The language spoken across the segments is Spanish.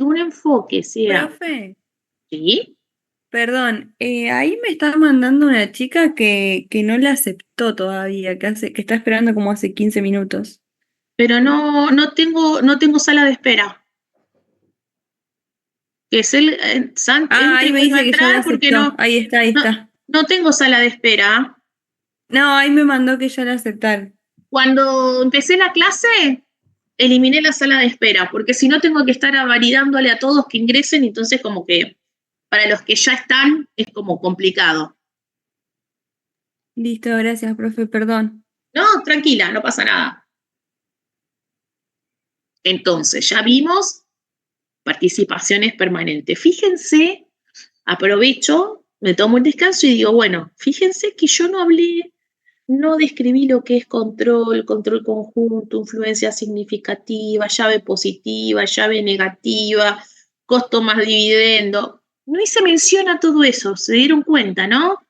un enfoque sea, Profe, ¿sí? perdón, ahí me está mandando una chica que no la aceptó todavía, que está esperando como hace 15 minutos. Pero no tengo sala de espera. Que es Ah, entre ahí y me vuelva a dice que ya la entrar porque aceptó. Ahí está, ahí no, está. no tengo sala de espera. No, ahí me mandó que ya la aceptaron. Cuando empecé la clase, eliminé la sala de espera, porque si no tengo que estar validándole a todos que ingresen, entonces como que para los que ya están es como complicado. Listo, gracias, profe, perdón. No, tranquila, no pasa nada. Entonces, ya vimos participaciones permanentes. Fíjense, aprovecho, me tomo un descanso y digo, bueno, fíjense que yo no hablé, no describí lo que es control, control conjunto, influencia significativa, llave positiva, llave negativa, costo más dividendo. No hice mención a todo eso, se dieron cuenta, ¿no?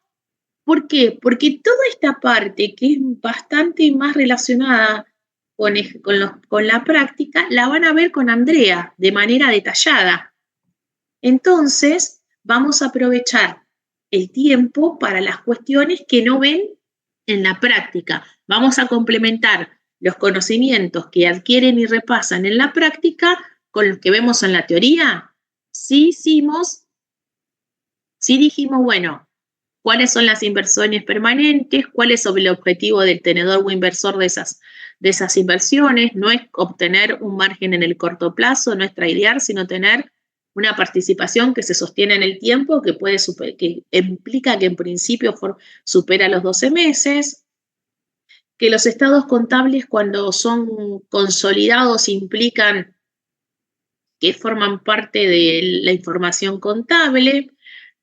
¿Por qué? Porque toda esta parte que es bastante más relacionada con la práctica, la van a ver con Andrea de manera detallada. Entonces, vamos a aprovechar el tiempo para las cuestiones que no ven en la práctica. Vamos a complementar los conocimientos que adquieren y repasan en la práctica con los que vemos en la teoría. Sí hicimos, sí dijimos, bueno, cuáles son las inversiones permanentes, cuál es el objetivo del tenedor o inversor de esas inversiones. No es obtener un margen en el corto plazo, no es tradear, sino tener una participación que se sostiene en el tiempo, que implica que en principio supera los 12 meses, que los estados contables cuando son consolidados implican que forman parte de la información contable,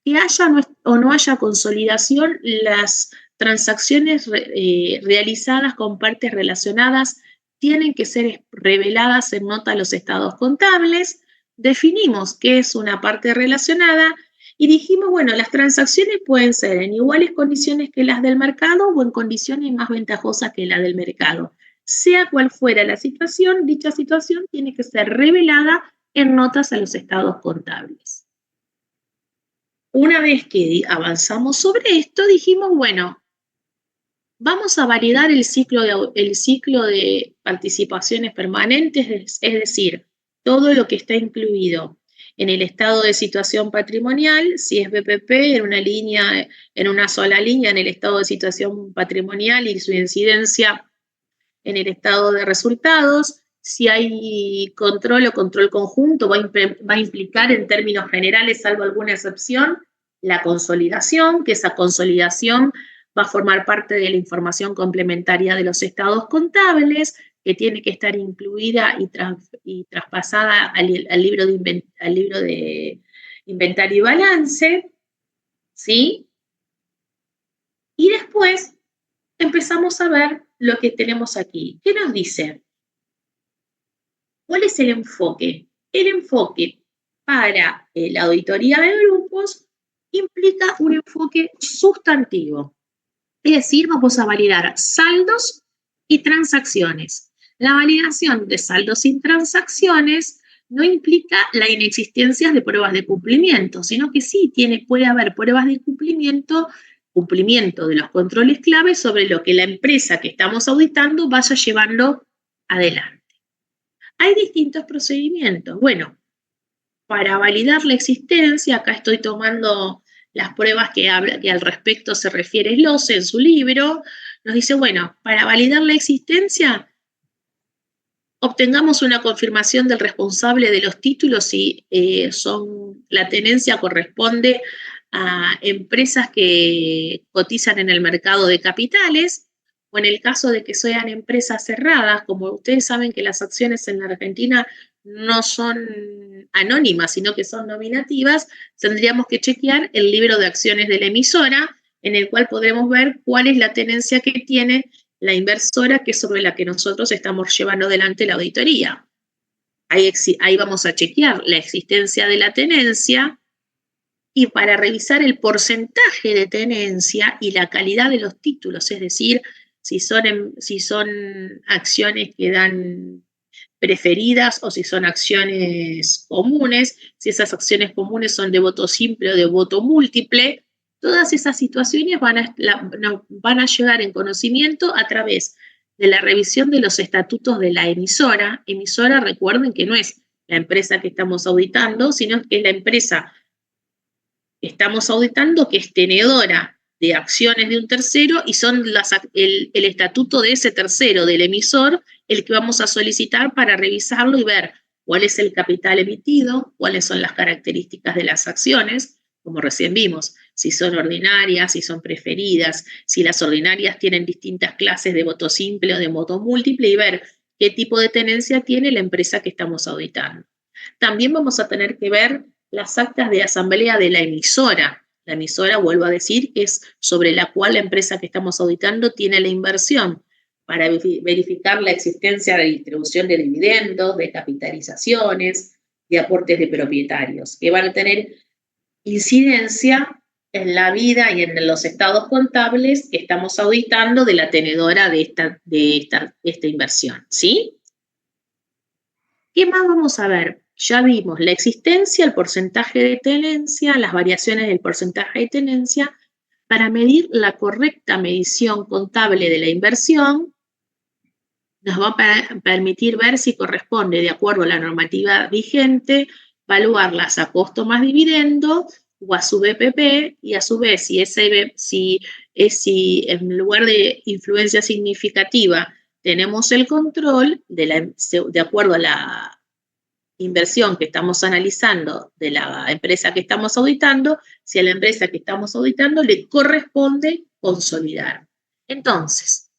que haya o no haya consolidación, las transacciones realizadas con partes relacionadas tienen que ser reveladas en nota a los estados contables. Definimos qué es una parte relacionada y dijimos, bueno, las transacciones pueden ser en iguales condiciones que las del mercado o en condiciones más ventajosas que las del mercado. Sea cual fuera la situación, dicha situación tiene que ser revelada en notas a los estados contables. Una vez que avanzamos sobre esto, dijimos, bueno, vamos a validar el ciclo de participaciones permanentes, es decir, todo lo que está incluido en el estado de situación patrimonial, si es BPP, en una sola línea, en el estado de situación patrimonial y su incidencia en el estado de resultados. Si hay control o control conjunto, va a implicar en términos generales, salvo alguna excepción, la consolidación, que esa consolidación va a formar parte de la información complementaria de los estados contables, que tiene que estar incluida y traspasada al libro de inventario y balance, ¿sí? Y después empezamos a ver lo que tenemos aquí. ¿Qué nos dice? ¿Cuál es el enfoque? El enfoque para la auditoría de grupos implica un enfoque sustantivo. Es decir, vamos a validar saldos y transacciones. La validación de saldos y transacciones no implica la inexistencia de pruebas de cumplimiento, sino que sí puede haber pruebas de cumplimiento de los controles clave sobre lo que la empresa que estamos auditando vaya llevando adelante. Hay distintos procedimientos. Bueno, para validar la existencia, acá estoy tomando las pruebas que al respecto se refiere Loce en su libro, nos dice, bueno, para validar la existencia, obtengamos una confirmación del responsable de los títulos si la tenencia corresponde a empresas que cotizan en el mercado de capitales, o en el caso de que sean empresas cerradas, como ustedes saben que las acciones en la Argentina no son anónimas, sino que son nominativas, tendríamos que chequear el libro de acciones de la emisora, en el cual podremos ver cuál es la tenencia que tiene la inversora, que es sobre la que nosotros estamos llevando adelante la auditoría. Ahí vamos a chequear la existencia de la tenencia y para revisar el porcentaje de tenencia y la calidad de los títulos, es decir, si son acciones que dan preferidas o si son acciones comunes, si esas acciones comunes son de voto simple o de voto múltiple. Todas esas situaciones van a llegar en conocimiento a través de la revisión de los estatutos de la emisora. Emisora, recuerden que no es la empresa que estamos auditando, sino que es la empresa que estamos auditando que es tenedora de acciones de un tercero y son el estatuto de ese tercero, del emisor, el que vamos a solicitar para revisarlo y ver cuál es el capital emitido, cuáles son las características de las acciones, como recién vimos, si son ordinarias, si son preferidas, si las ordinarias tienen distintas clases de voto simple o de voto múltiple y ver qué tipo de tenencia tiene la empresa que estamos auditando. También vamos a tener que ver las actas de asamblea de la emisora. La emisora, vuelvo a decir, es sobre la cual la empresa que estamos auditando tiene la inversión para verificar la existencia de distribución de dividendos, de capitalizaciones, de aportes de propietarios, que van a tener incidencia en la vida y en los estados contables que estamos auditando de la tenedora de esta inversión, ¿sí? ¿Qué más vamos a ver? Ya vimos la existencia, el porcentaje de tenencia, las variaciones del porcentaje de tenencia. Para medir la correcta medición contable de la inversión, nos va a permitir ver si corresponde, de acuerdo a la normativa vigente, evaluarlas a costo más dividendo o a su BPP, y a su vez, si en lugar de influencia significativa tenemos el control, de acuerdo a la inversión que estamos analizando de la empresa que estamos auditando, si a la empresa que estamos auditando le corresponde consolidar. Entonces,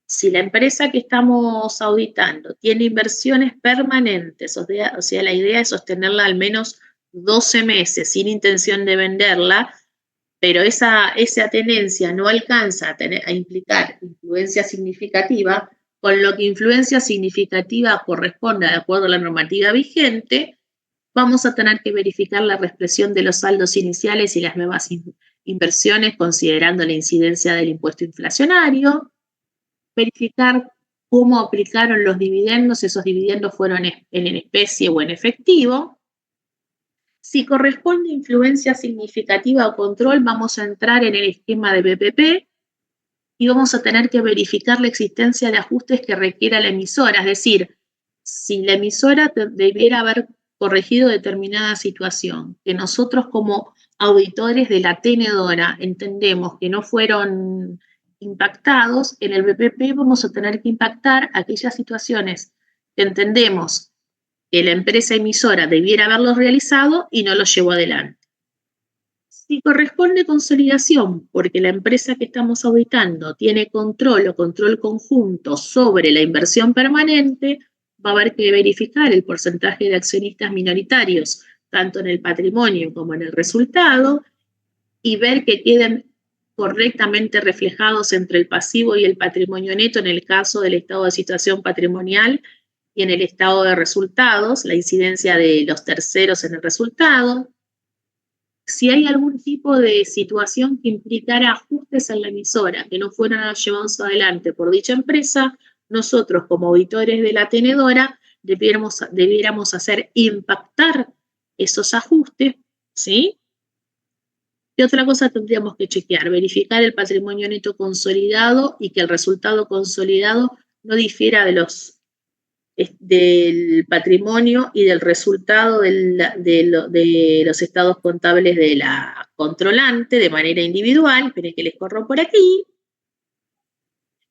si la empresa que estamos auditando tiene inversiones permanentes, o sea, la idea es sostenerla al menos 12 meses sin intención de venderla, pero esa tenencia no alcanza a implicar influencia significativa, con lo que influencia significativa corresponde de acuerdo a la normativa vigente, vamos a tener que verificar la reexpresión de los saldos iniciales y las nuevas inversiones considerando la incidencia del impuesto inflacionario, verificar cómo aplicaron los dividendos, esos dividendos fueron en especie o en efectivo. Si corresponde influencia significativa o control, vamos a entrar en el esquema de BPP y vamos a tener que verificar la existencia de ajustes que requiera la emisora, es decir, si la emisora debiera haber corregido determinada situación, que nosotros como auditores de la tenedora entendemos que no fueron impactados, en el BPP vamos a tener que impactar aquellas situaciones que entendemos que la empresa emisora debiera haberlos realizado y no los llevó adelante. Si corresponde consolidación, porque la empresa que estamos auditando tiene control o control conjunto sobre la inversión permanente, va a haber que verificar el porcentaje de accionistas minoritarios, tanto en el patrimonio como en el resultado, y ver que queden correctamente reflejados entre el pasivo y el patrimonio neto en el caso del estado de situación patrimonial y en el estado de resultados, la incidencia de los terceros en el resultado. Si hay algún tipo de situación que implicara ajustes en la emisora que no fueran llevados adelante por dicha empresa, nosotros como auditores de la tenedora debiéramos hacer impactar esos ajustes, ¿sí? ¿Qué otra cosa tendríamos que chequear? Verificar el patrimonio neto consolidado y que el resultado consolidado no difiera del patrimonio y del resultado de los estados contables de la controlante de manera individual. Esperen que les corro por aquí.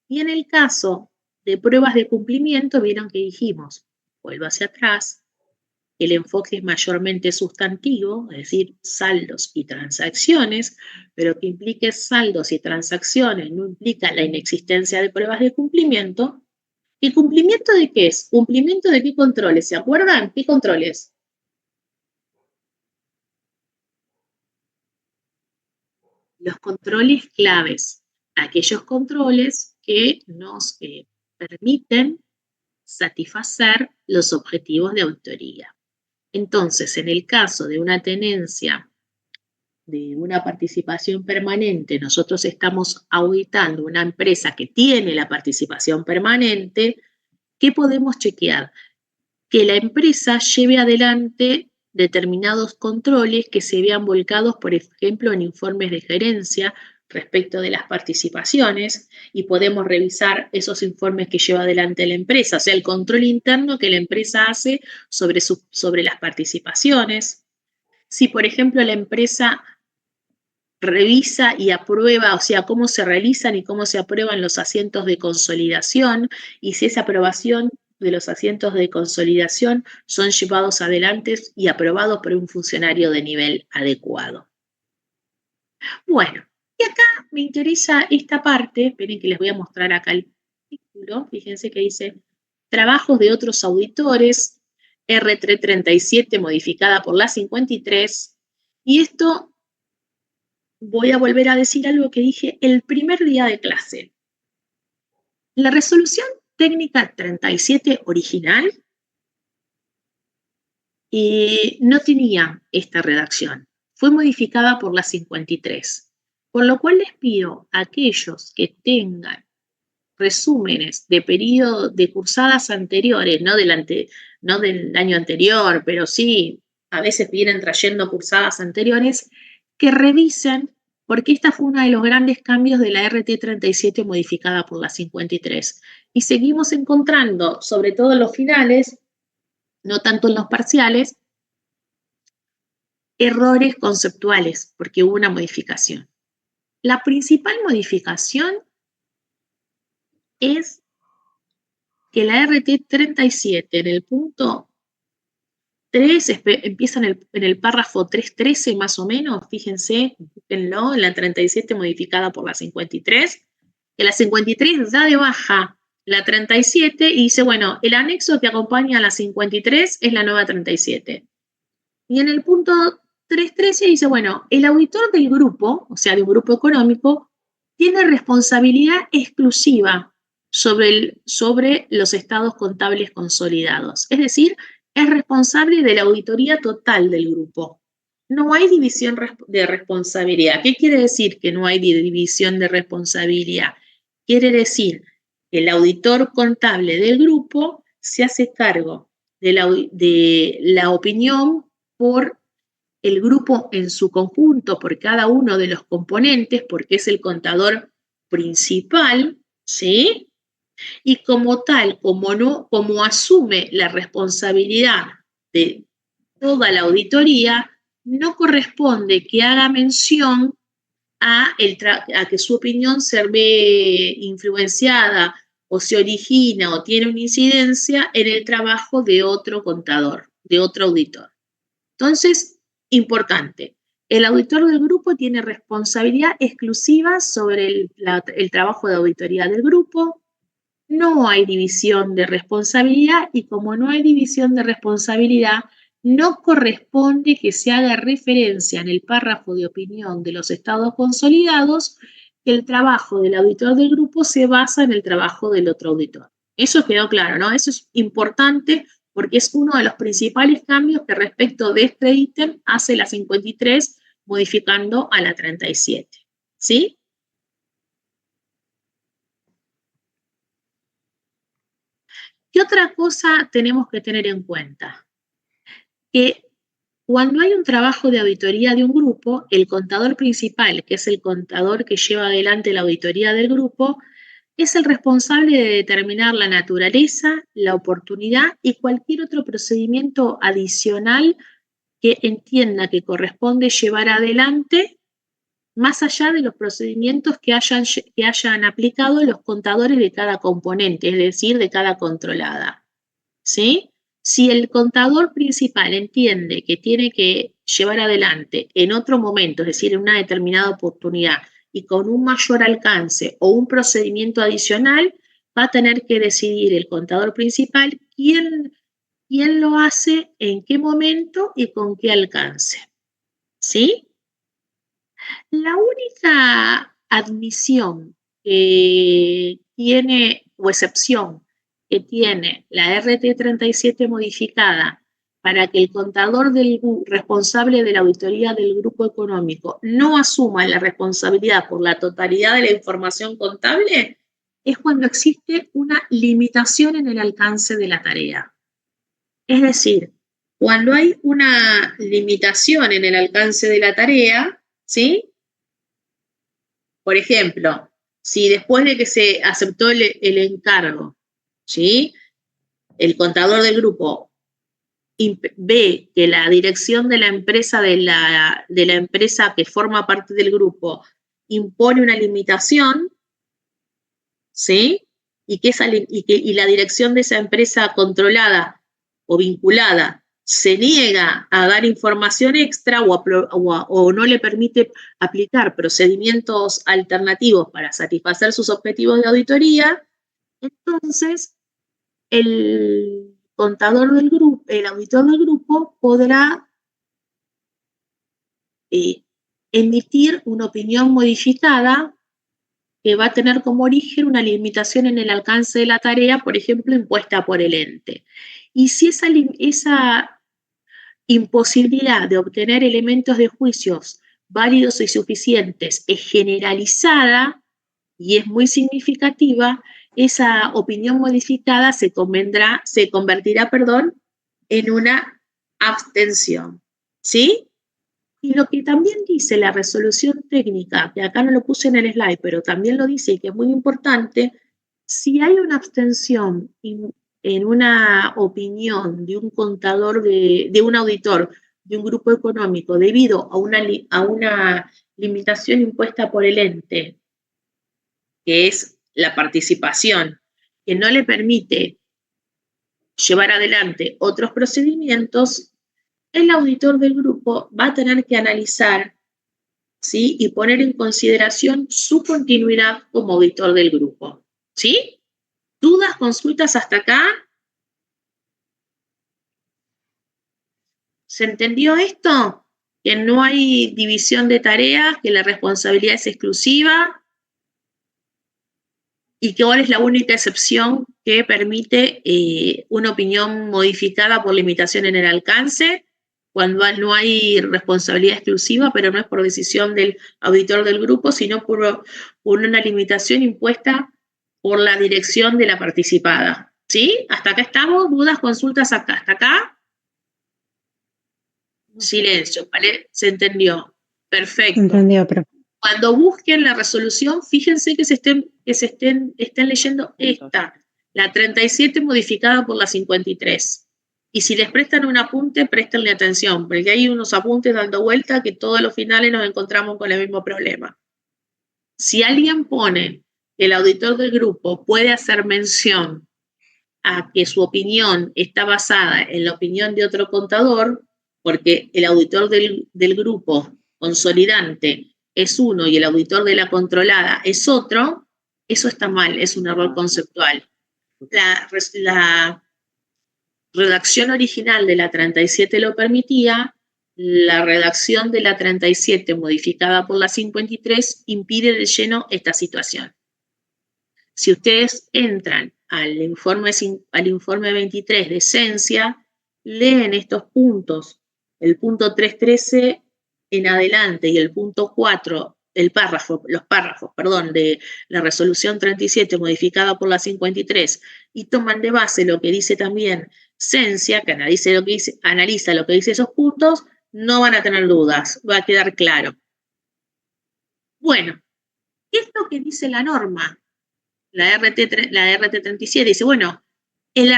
Y en el caso de pruebas de cumplimiento, vieron que dijimos, vuelvo hacia atrás, el enfoque es mayormente sustantivo, es decir, saldos y transacciones, pero que implique saldos y transacciones no implica la inexistencia de pruebas de cumplimiento. ¿Y cumplimiento de qué es? ¿Cumplimiento de qué controles? ¿Se acuerdan? ¿Qué controles? Los controles claves, aquellos controles que nos permiten satisfacer los objetivos de auditoría. Entonces, en el caso de una tenencia de una participación permanente, nosotros estamos auditando una empresa que tiene la participación permanente. ¿Qué podemos chequear? que la empresa lleve adelante determinados controles que se vean volcados, por ejemplo, en informes de gerencia respecto de las participaciones, y podemos revisar esos informes que lleva adelante la empresa, o sea, el control interno que la empresa hace sobre las participaciones. Si, por ejemplo, la empresa revisa y aprueba, o sea, cómo se realizan y cómo se aprueban los asientos de consolidación, y si esa aprobación de los asientos de consolidación son llevados adelante y aprobados por un funcionario de nivel adecuado. Bueno, y acá me interesa esta parte, esperen que les voy a mostrar acá el título, fíjense que dice trabajos de otros auditores, R337 modificada por la 53, y esto voy a volver a decir algo que dije el primer día de clase. La resolución técnica 37 original no tenía esta redacción. Fue modificada por la 53. Por lo cual les pido a aquellos que tengan resúmenes de periodo de cursadas anteriores, no del año anterior, pero sí, a veces vienen trayendo cursadas anteriores, que revisen, porque esta fue uno de los grandes cambios de la RT37 modificada por la 53. Y seguimos encontrando, sobre todo en los finales, no tanto en los parciales, errores conceptuales, porque hubo una modificación. La principal modificación es que la RT37 en el punto 3, empieza en el párrafo 313 más o menos, fíjense, búsquenlo, en la 37 modificada por la 53, que la 53 da de baja la 37 y dice, bueno, el anexo que acompaña a la 53 es la nueva 37. Y en el punto 313 dice, bueno, el auditor del grupo, o sea, de un grupo económico, tiene responsabilidad exclusiva sobre los estados contables consolidados. Es decir, es responsable de la auditoría total del grupo. No hay división de responsabilidad. ¿Qué quiere decir que no hay división de responsabilidad? Quiere decir que el auditor contable del grupo se hace cargo de la opinión por el grupo en su conjunto, por cada uno de los componentes, porque es el contador principal, ¿sí? Y como tal, como asume la responsabilidad de toda la auditoría, no corresponde que haga mención a que su opinión se ve influenciada o se origina o tiene una incidencia en el trabajo de otro contador, de otro auditor. Entonces, importante, el auditor del grupo tiene responsabilidad exclusiva sobre el trabajo de auditoría del grupo. No hay división de responsabilidad y como no hay división de responsabilidad, no corresponde que se haga referencia en el párrafo de opinión de los estados consolidados que el trabajo del auditor del grupo se basa en el trabajo del otro auditor. Eso quedó claro, ¿no? Eso es importante porque es uno de los principales cambios que respecto de este ítem hace la 53 modificando a la 37. ¿Sí? ¿Qué otra cosa tenemos que tener en cuenta? Que cuando hay un trabajo de auditoría de un grupo, el contador principal, que es el contador que lleva adelante la auditoría del grupo, es el responsable de determinar la naturaleza, la oportunidad y cualquier otro procedimiento adicional que entienda que corresponde llevar adelante más allá de los procedimientos que hayan aplicado los contadores de cada componente, es decir, de cada controlada. ¿Sí? Si el contador principal entiende que tiene que llevar adelante en otro momento, es decir, en una determinada oportunidad y con un mayor alcance o un procedimiento adicional, va a tener que decidir el contador principal quién lo hace, en qué momento y con qué alcance. ¿Sí? La única admisión que tiene, o excepción que tiene la RT37 modificada para que el contador responsable de la auditoría del grupo económico no asuma la responsabilidad por la totalidad de la información contable es cuando existe una limitación en el alcance de la tarea. Es decir, cuando hay una limitación en el alcance de la tarea, ¿sí? Por ejemplo, si después de que se aceptó el encargo, ¿sí? El contador del grupo ve que la dirección de la empresa, de la empresa que forma parte del grupo, impone una limitación, ¿sí? Y la dirección de esa empresa controlada o vinculada se niega a dar información extra o no le permite aplicar procedimientos alternativos para satisfacer sus objetivos de auditoría, entonces el contador del grupo, el auditor del grupo podrá emitir una opinión modificada que va a tener como origen una limitación en el alcance de la tarea, por ejemplo, impuesta por el ente. Y si esa imposibilidad de obtener elementos de juicios válidos y suficientes es generalizada y es muy significativa, esa opinión modificada se convertirá, en una abstención. ¿Sí? Y lo que también dice la resolución técnica, que acá no lo puse en el slide, pero también lo dice y que es muy importante, si hay una abstención en una opinión de un contador, de un auditor de un grupo económico debido a una limitación impuesta por el ente, que es la participación, que no le permite llevar adelante otros procedimientos, el auditor del grupo va a tener que analizar, ¿sí? Y poner en consideración su continuidad como auditor del grupo. ¿Sí? ¿Dudas, consultas hasta acá? ¿Se entendió esto? Que no hay división de tareas, que la responsabilidad es exclusiva y que ahora es la única excepción que permite una opinión modificada por limitación en el alcance, cuando no hay responsabilidad exclusiva, pero no es por decisión del auditor del grupo, sino por una limitación impuesta por la dirección de la participada. ¿Sí? ¿Hasta acá estamos? ¿Dudas, consultas acá? ¿Hasta acá? Silencio, ¿vale? ¿Se entendió? Perfecto. Entendido, pero Cuando busquen la resolución, fíjense que estén leyendo esta, la 37 modificada por la 53. Y si les prestan un apunte, préstenle atención, porque hay unos apuntes dando vuelta que todos los finales nos encontramos con el mismo problema. Si alguien pone que el auditor del grupo puede hacer mención a que su opinión está basada en la opinión de otro contador, porque el auditor del grupo consolidante es uno y el auditor de la controlada es otro, eso está mal, es un error conceptual. La redacción original de la 37 lo permitía, la redacción de la 37 modificada por la 53 impide de lleno esta situación. Si ustedes entran al informe 23 de esencia, leen estos puntos, el punto 3.13 en adelante y el punto 4, los párrafos, de la resolución 37 modificada por la 53 y toman de base lo que dice también Cencia, que analiza lo que dice esos puntos, no van a tener dudas, va a quedar claro. Bueno, ¿qué es lo que dice la norma? La RT37 dice, bueno, el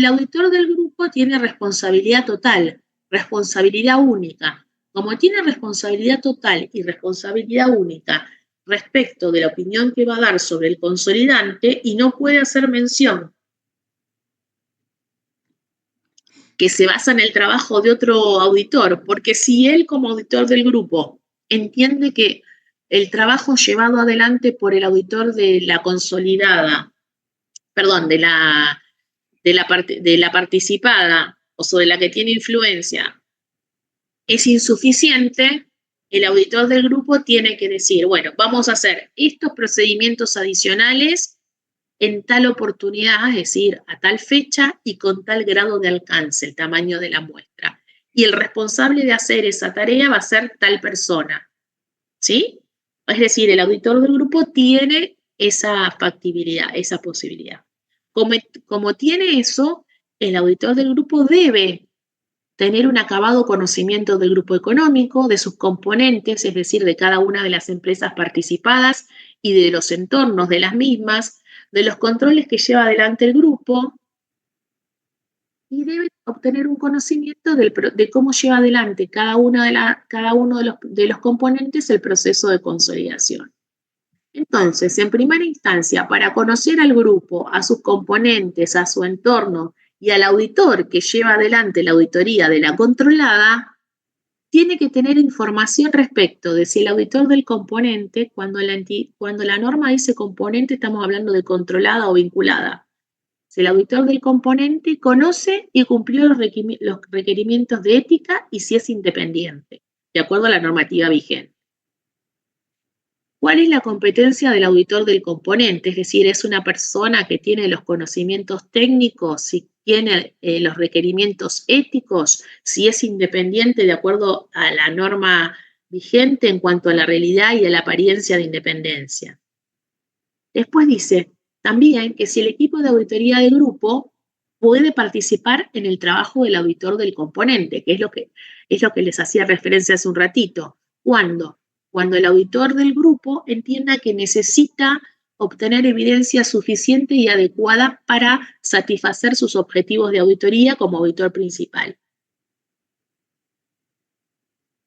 auditor del grupo tiene responsabilidad total, responsabilidad única. Como tiene responsabilidad total y responsabilidad única respecto de la opinión que va a dar sobre el consolidante y no puede hacer mención que se basa en el trabajo de otro auditor, porque si él como auditor del grupo entiende que el trabajo llevado adelante por el auditor de la consolidada, de la participada, o sea, de la que tiene influencia, es insuficiente, el auditor del grupo tiene que decir, bueno, vamos a hacer estos procedimientos adicionales en tal oportunidad, es decir, a tal fecha y con tal grado de alcance, el tamaño de la muestra. Y el responsable de hacer esa tarea va a ser tal persona, ¿sí? Es decir, el auditor del grupo tiene esa factibilidad, esa posibilidad. Como tiene eso, el auditor del grupo debe tener un acabado conocimiento del grupo económico, de sus componentes, es decir, de cada una de las empresas participadas y de los entornos de las mismas, de los controles que lleva adelante el grupo, y debe obtener un conocimiento de cómo lleva adelante cada uno de los componentes el proceso de consolidación. Entonces, en primera instancia, para conocer al grupo, a sus componentes, a su entorno y al auditor que lleva adelante la auditoría de la controlada, tiene que tener información respecto de si el auditor del componente, cuando la norma dice componente, estamos hablando de controlada o vinculada. Si el auditor del componente conoce y cumplió los requerimientos de ética y si es independiente, de acuerdo a la normativa vigente. ¿Cuál es la competencia del auditor del componente? Es decir, es una persona que tiene los conocimientos técnicos, si tiene los requerimientos éticos, si es independiente de acuerdo a la norma vigente en cuanto a la realidad y a la apariencia de independencia. Después dice también que si el equipo de auditoría de grupo puede participar en el trabajo del auditor del componente, que es lo que les hacía referencia hace un ratito. ¿Cuándo? Cuando el auditor del grupo entienda que necesita obtener evidencia suficiente y adecuada para satisfacer sus objetivos de auditoría como auditor principal.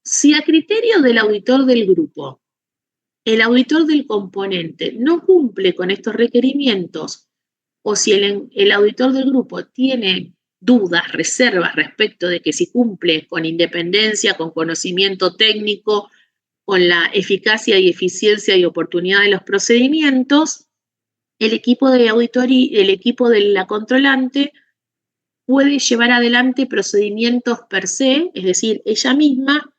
Si a criterio del auditor del grupo, el auditor del componente no cumple con estos requerimientos, o si el auditor del grupo tiene dudas, reservas respecto de que si cumple con independencia, con conocimiento técnico, con la eficacia y eficiencia y oportunidad de los procedimientos, el equipo de auditoría, el equipo de la controlante puede llevar adelante procedimientos per se, es decir, ella misma,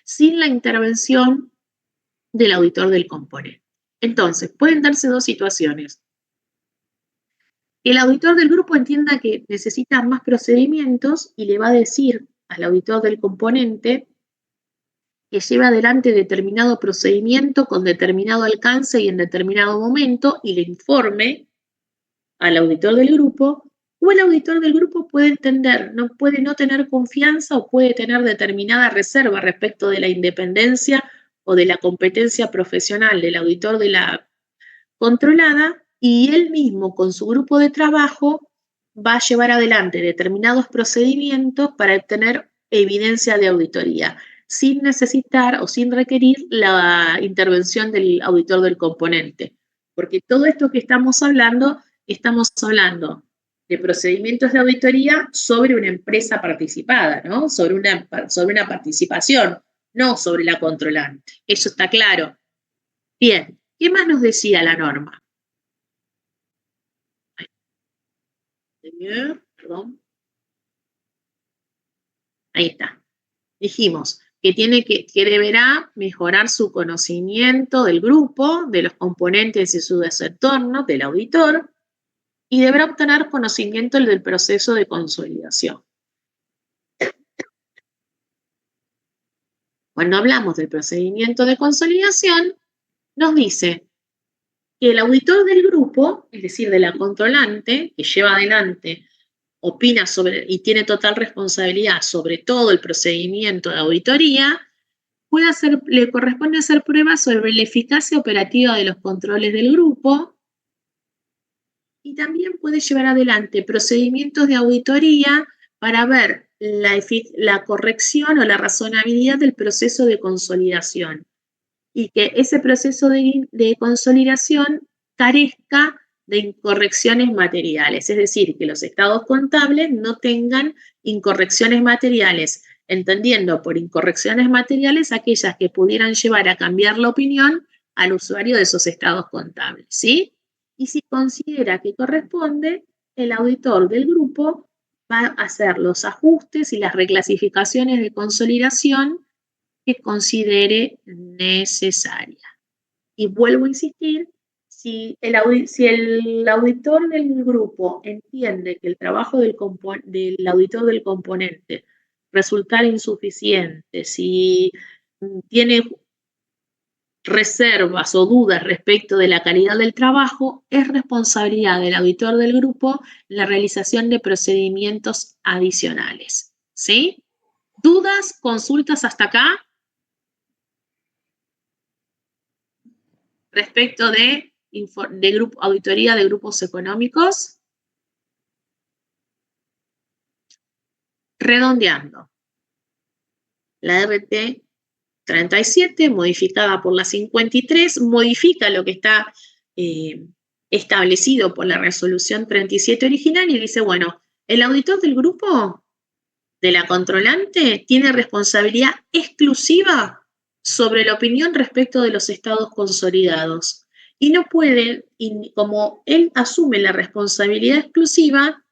sin la intervención del auditor del componente. Entonces, pueden darse dos situaciones. El auditor del grupo entienda que necesita más procedimientos y le va a decir al auditor del componente que lleve adelante determinado procedimiento con determinado alcance y en determinado momento y le informe al auditor del grupo, o el auditor del grupo puede entender, puede no tener confianza o puede tener determinada reserva respecto de la independencia o de la competencia profesional del auditor de la controlada, y él mismo con su grupo de trabajo va a llevar adelante determinados procedimientos para obtener evidencia de auditoría, sin necesitar o sin requerir la intervención del auditor del componente. Porque todo esto que estamos hablando de procedimientos de auditoría sobre una empresa participada, ¿no? Sobre una participación, no sobre la controlante. Eso está claro. Bien, ¿qué más nos decía la norma? Perdón. Ahí está. Dijimos que deberá mejorar su conocimiento del grupo, de los componentes y su entorno, del auditor, y deberá obtener conocimiento del proceso de consolidación. Cuando hablamos del procedimiento de consolidación, nos dice que el auditor del grupo, es decir, de la controlante, que lleva adelante, opina sobre y tiene total responsabilidad sobre todo el procedimiento de auditoría, le corresponde hacer pruebas sobre la eficacia operativa de los controles del grupo y también puede llevar adelante procedimientos de auditoría para ver la corrección o la razonabilidad del proceso de consolidación y que ese proceso de consolidación carezca de incorrecciones materiales, es decir, que los estados contables no tengan incorrecciones materiales, entendiendo por incorrecciones materiales aquellas que pudieran llevar a cambiar la opinión al usuario de esos estados contables, ¿sí? Y si considera que corresponde, el auditor del grupo va a hacer los ajustes y las reclasificaciones de consolidación que considere necesaria. Y vuelvo a insistir, si el auditor del grupo entiende que el trabajo del auditor del componente resulta insuficiente, si tiene reservas o dudas respecto de la calidad del trabajo, es responsabilidad del auditor del grupo la realización de procedimientos adicionales. ¿Sí? ¿Dudas, consultas hasta acá? Respecto de auditoría de grupos económicos. Redondeando. La RT 37, modificada por la 53, modifica lo que está establecido por la resolución 37 original y dice, bueno, el auditor del grupo de la controlante tiene responsabilidad exclusiva sobre la opinión respecto de los estados consolidados y no puede, como él asume la responsabilidad exclusiva,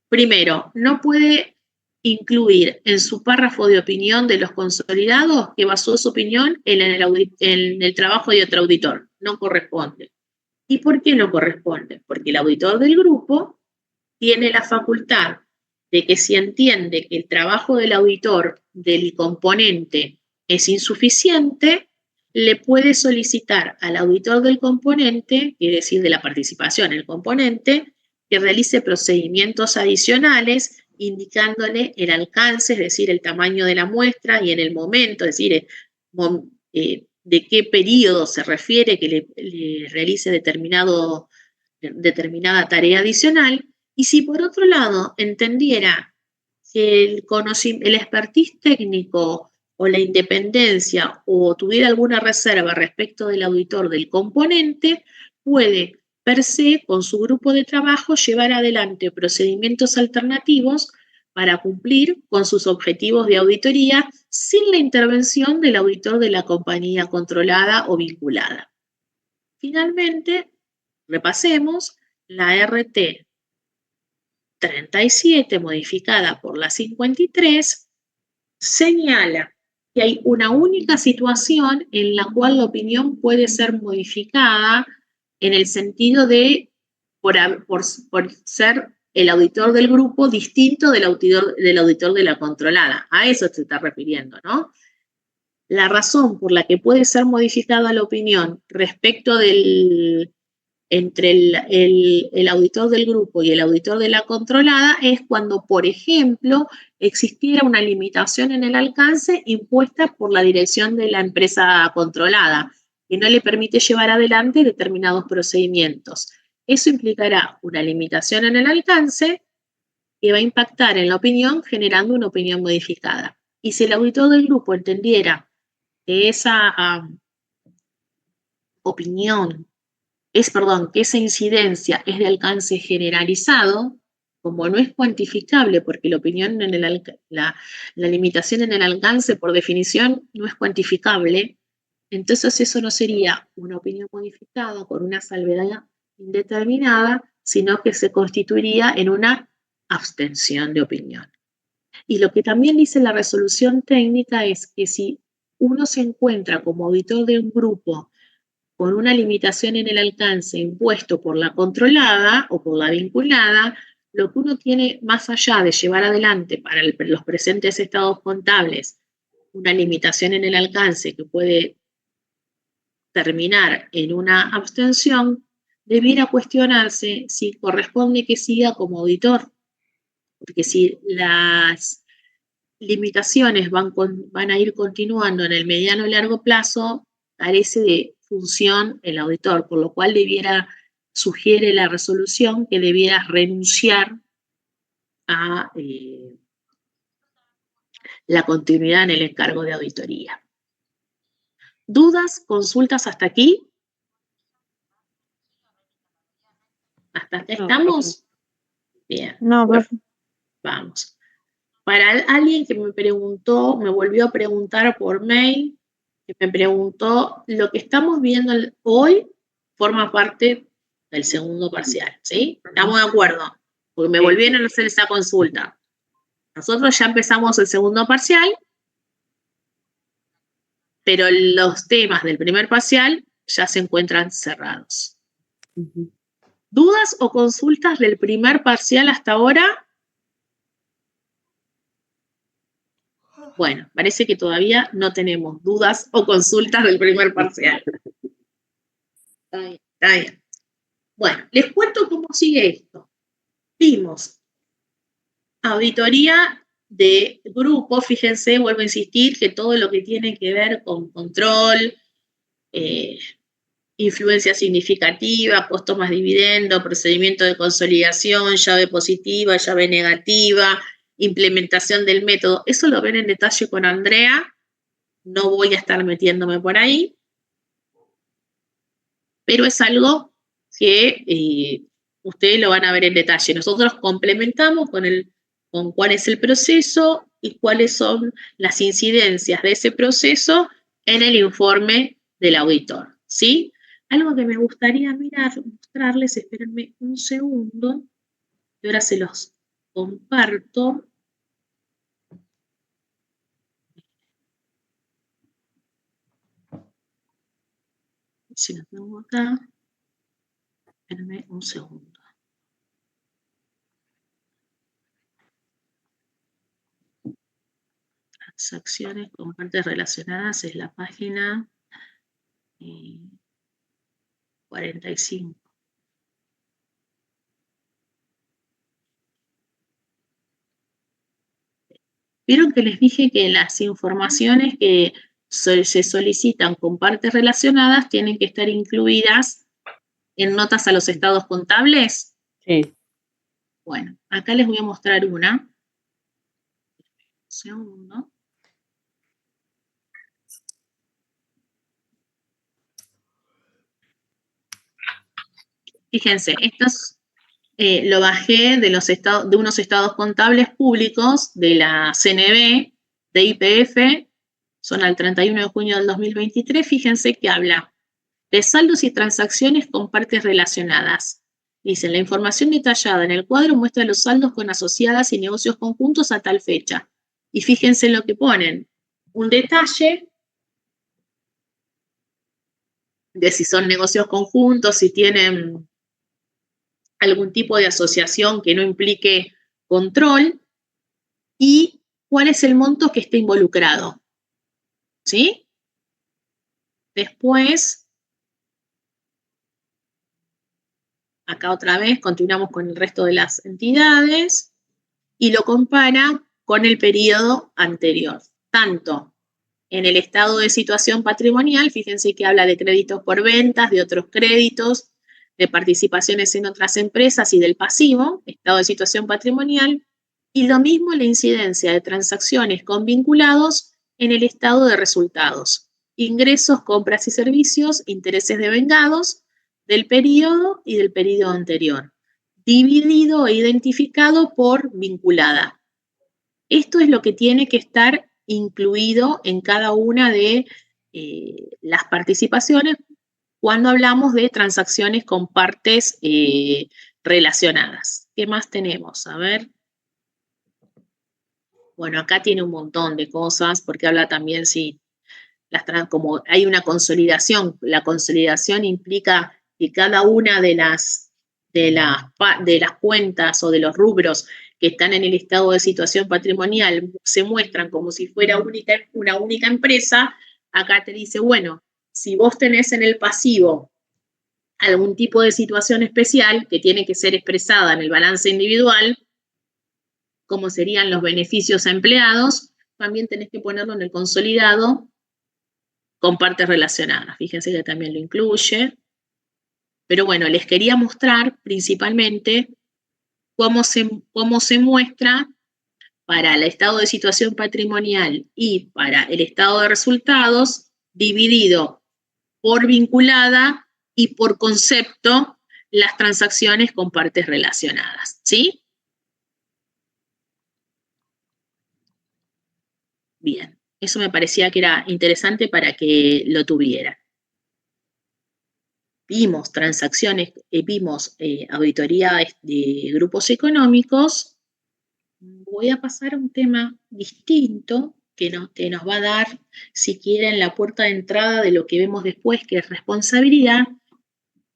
primero, no puede incluir en su párrafo de opinión de los consolidados que basó su opinión en el trabajo de otro auditor. No corresponde. ¿Y por qué no corresponde? Porque el auditor del grupo tiene la facultad de que si entiende que el trabajo del auditor del componente es insuficiente, le puede solicitar al auditor del componente, es decir, de la participación, el componente, que realice procedimientos adicionales indicándole el alcance, es decir, el tamaño de la muestra y en el momento, es decir, de qué periodo se refiere que le realice determinada tarea adicional. Y si por otro lado entendiera que el expertise técnico o la independencia o tuviera alguna reserva respecto del auditor del componente, puede per se, con su grupo de trabajo, llevar adelante procedimientos alternativos para cumplir con sus objetivos de auditoría sin la intervención del auditor de la compañía controlada o vinculada. Finalmente, repasemos la RT 37, modificada por la 53, señala que hay una única situación en la cual la opinión puede ser modificada en el sentido de por ser el auditor del grupo distinto del auditor de la controlada. A eso se está refiriendo, ¿no? La razón por la que puede ser modificada la opinión respecto entre el auditor del grupo y el auditor de la controlada es cuando, por ejemplo, existiera una limitación en el alcance impuesta por la dirección de la empresa controlada, que no le permite llevar adelante determinados procedimientos. Eso implicará una limitación en el alcance que va a impactar en la opinión, generando una opinión modificada. Y si el auditor del grupo entendiera que esa que esa incidencia es de alcance generalizado, como no es cuantificable, porque la limitación en el alcance, por definición, no es cuantificable, entonces eso no sería una opinión modificada por una salvedad indeterminada, sino que se constituiría en una abstención de opinión. Y lo que también dice la resolución técnica es que si uno se encuentra como auditor de un grupo con una limitación en el alcance impuesto por la controlada o por la vinculada, lo que uno tiene más allá de llevar adelante para los presentes estados contables una limitación en el alcance que puede terminar en una abstención, debiera cuestionarse si corresponde que siga como auditor, porque si las limitaciones van a ir continuando en el mediano y largo plazo, carece de función el auditor, por lo cual sugiere la resolución que debiera renunciar a la continuidad en el encargo de auditoría. ¿Dudas, consultas hasta aquí? ¿Hasta acá estamos? Bien. No, vamos. Para alguien que me preguntó, me volvió a preguntar por mail, que me preguntó, lo que estamos viendo hoy forma parte del segundo parcial, ¿sí? ¿Estamos de acuerdo? Porque me volvieron a hacer esa consulta. Nosotros ya empezamos el segundo parcial, pero los temas del primer parcial ya se encuentran cerrados. ¿Dudas o consultas del primer parcial hasta ahora? Bueno, parece que todavía no tenemos dudas o consultas del primer parcial. Está bien, está bien. Bueno, les cuento cómo sigue esto. Vimos auditoría de grupo, fíjense, vuelvo a insistir, que todo lo que tiene que ver con control, influencia significativa, costo más dividendo, procedimiento de consolidación, llave positiva, llave negativa, implementación del método. Eso lo ven en detalle con Andrea. No voy a estar metiéndome por ahí, pero es algo que ustedes lo van a ver en detalle. Nosotros complementamos con cuál es el proceso y cuáles son las incidencias de ese proceso en el informe del auditor, ¿sí? Algo que me gustaría mostrarles, espérenme un segundo, y ahora se los comparto. Si lo tengo acá, espérenme un segundo. Transacciones con partes relacionadas es la página 45. Vieron que les dije que las informaciones que se solicitan con partes relacionadas tienen que estar incluidas en notas a los estados contables. Sí. Bueno, acá les voy a mostrar una. Un segundo. Fíjense, estos lo bajé de unos estados contables públicos de la CNB, de YPF, son al 31 de junio del 2023. Fíjense que habla de saldos y transacciones con partes relacionadas. Dicen, la información detallada en el cuadro muestra los saldos con asociadas y negocios conjuntos a tal fecha. Y fíjense en lo que ponen, un detalle de si son negocios conjuntos, si tienen algún tipo de asociación que no implique control y cuál es el monto que esté involucrado. ¿Sí? Después, acá otra vez continuamos con el resto de las entidades y lo compara con el periodo anterior. Tanto en el estado de situación patrimonial, fíjense que habla de créditos por ventas, de otros créditos, de participaciones en otras empresas y del pasivo, estado de situación patrimonial, y lo mismo la incidencia de transacciones con vinculados en el estado de resultados, ingresos, compras y servicios, intereses devengados del periodo y del periodo anterior, dividido e identificado por vinculada. Esto es lo que tiene que estar incluido en cada una de las participaciones cuando hablamos de transacciones con partes relacionadas. ¿Qué más tenemos? A ver. Bueno, acá tiene un montón de cosas porque habla también, sí, como hay una consolidación. La consolidación implica que cada una de las cuentas o de los rubros que están en el estado de situación patrimonial se muestran como si fuera una única empresa. Acá te dice, bueno, si vos tenés en el pasivo algún tipo de situación especial que tiene que ser expresada en el balance individual, como serían los beneficios a empleados, también tenés que ponerlo en el consolidado con partes relacionadas. Fíjense que también lo incluye. Pero bueno, les quería mostrar principalmente cómo se muestra para el estado de situación patrimonial y para el estado de resultados, dividido por vinculada y por concepto las transacciones con partes relacionadas, ¿sí? Bien, eso me parecía que era interesante para que lo tuvieran. Vimos transacciones, vimos auditoría de grupos económicos. Voy a pasar a un tema distinto que nos va a dar, si quieren, la puerta de entrada de lo que vemos después, que es responsabilidad,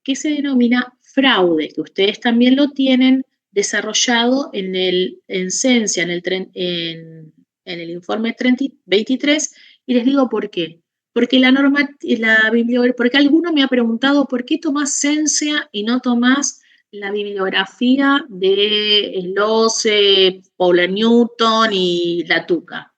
que se denomina fraude, que ustedes también lo tienen desarrollado en CENSIA, en en el informe 23, y les digo por qué. Porque porque alguno me ha preguntado por qué tomás Cencia y no tomás la bibliografía de los Paula Newton y la Tuca.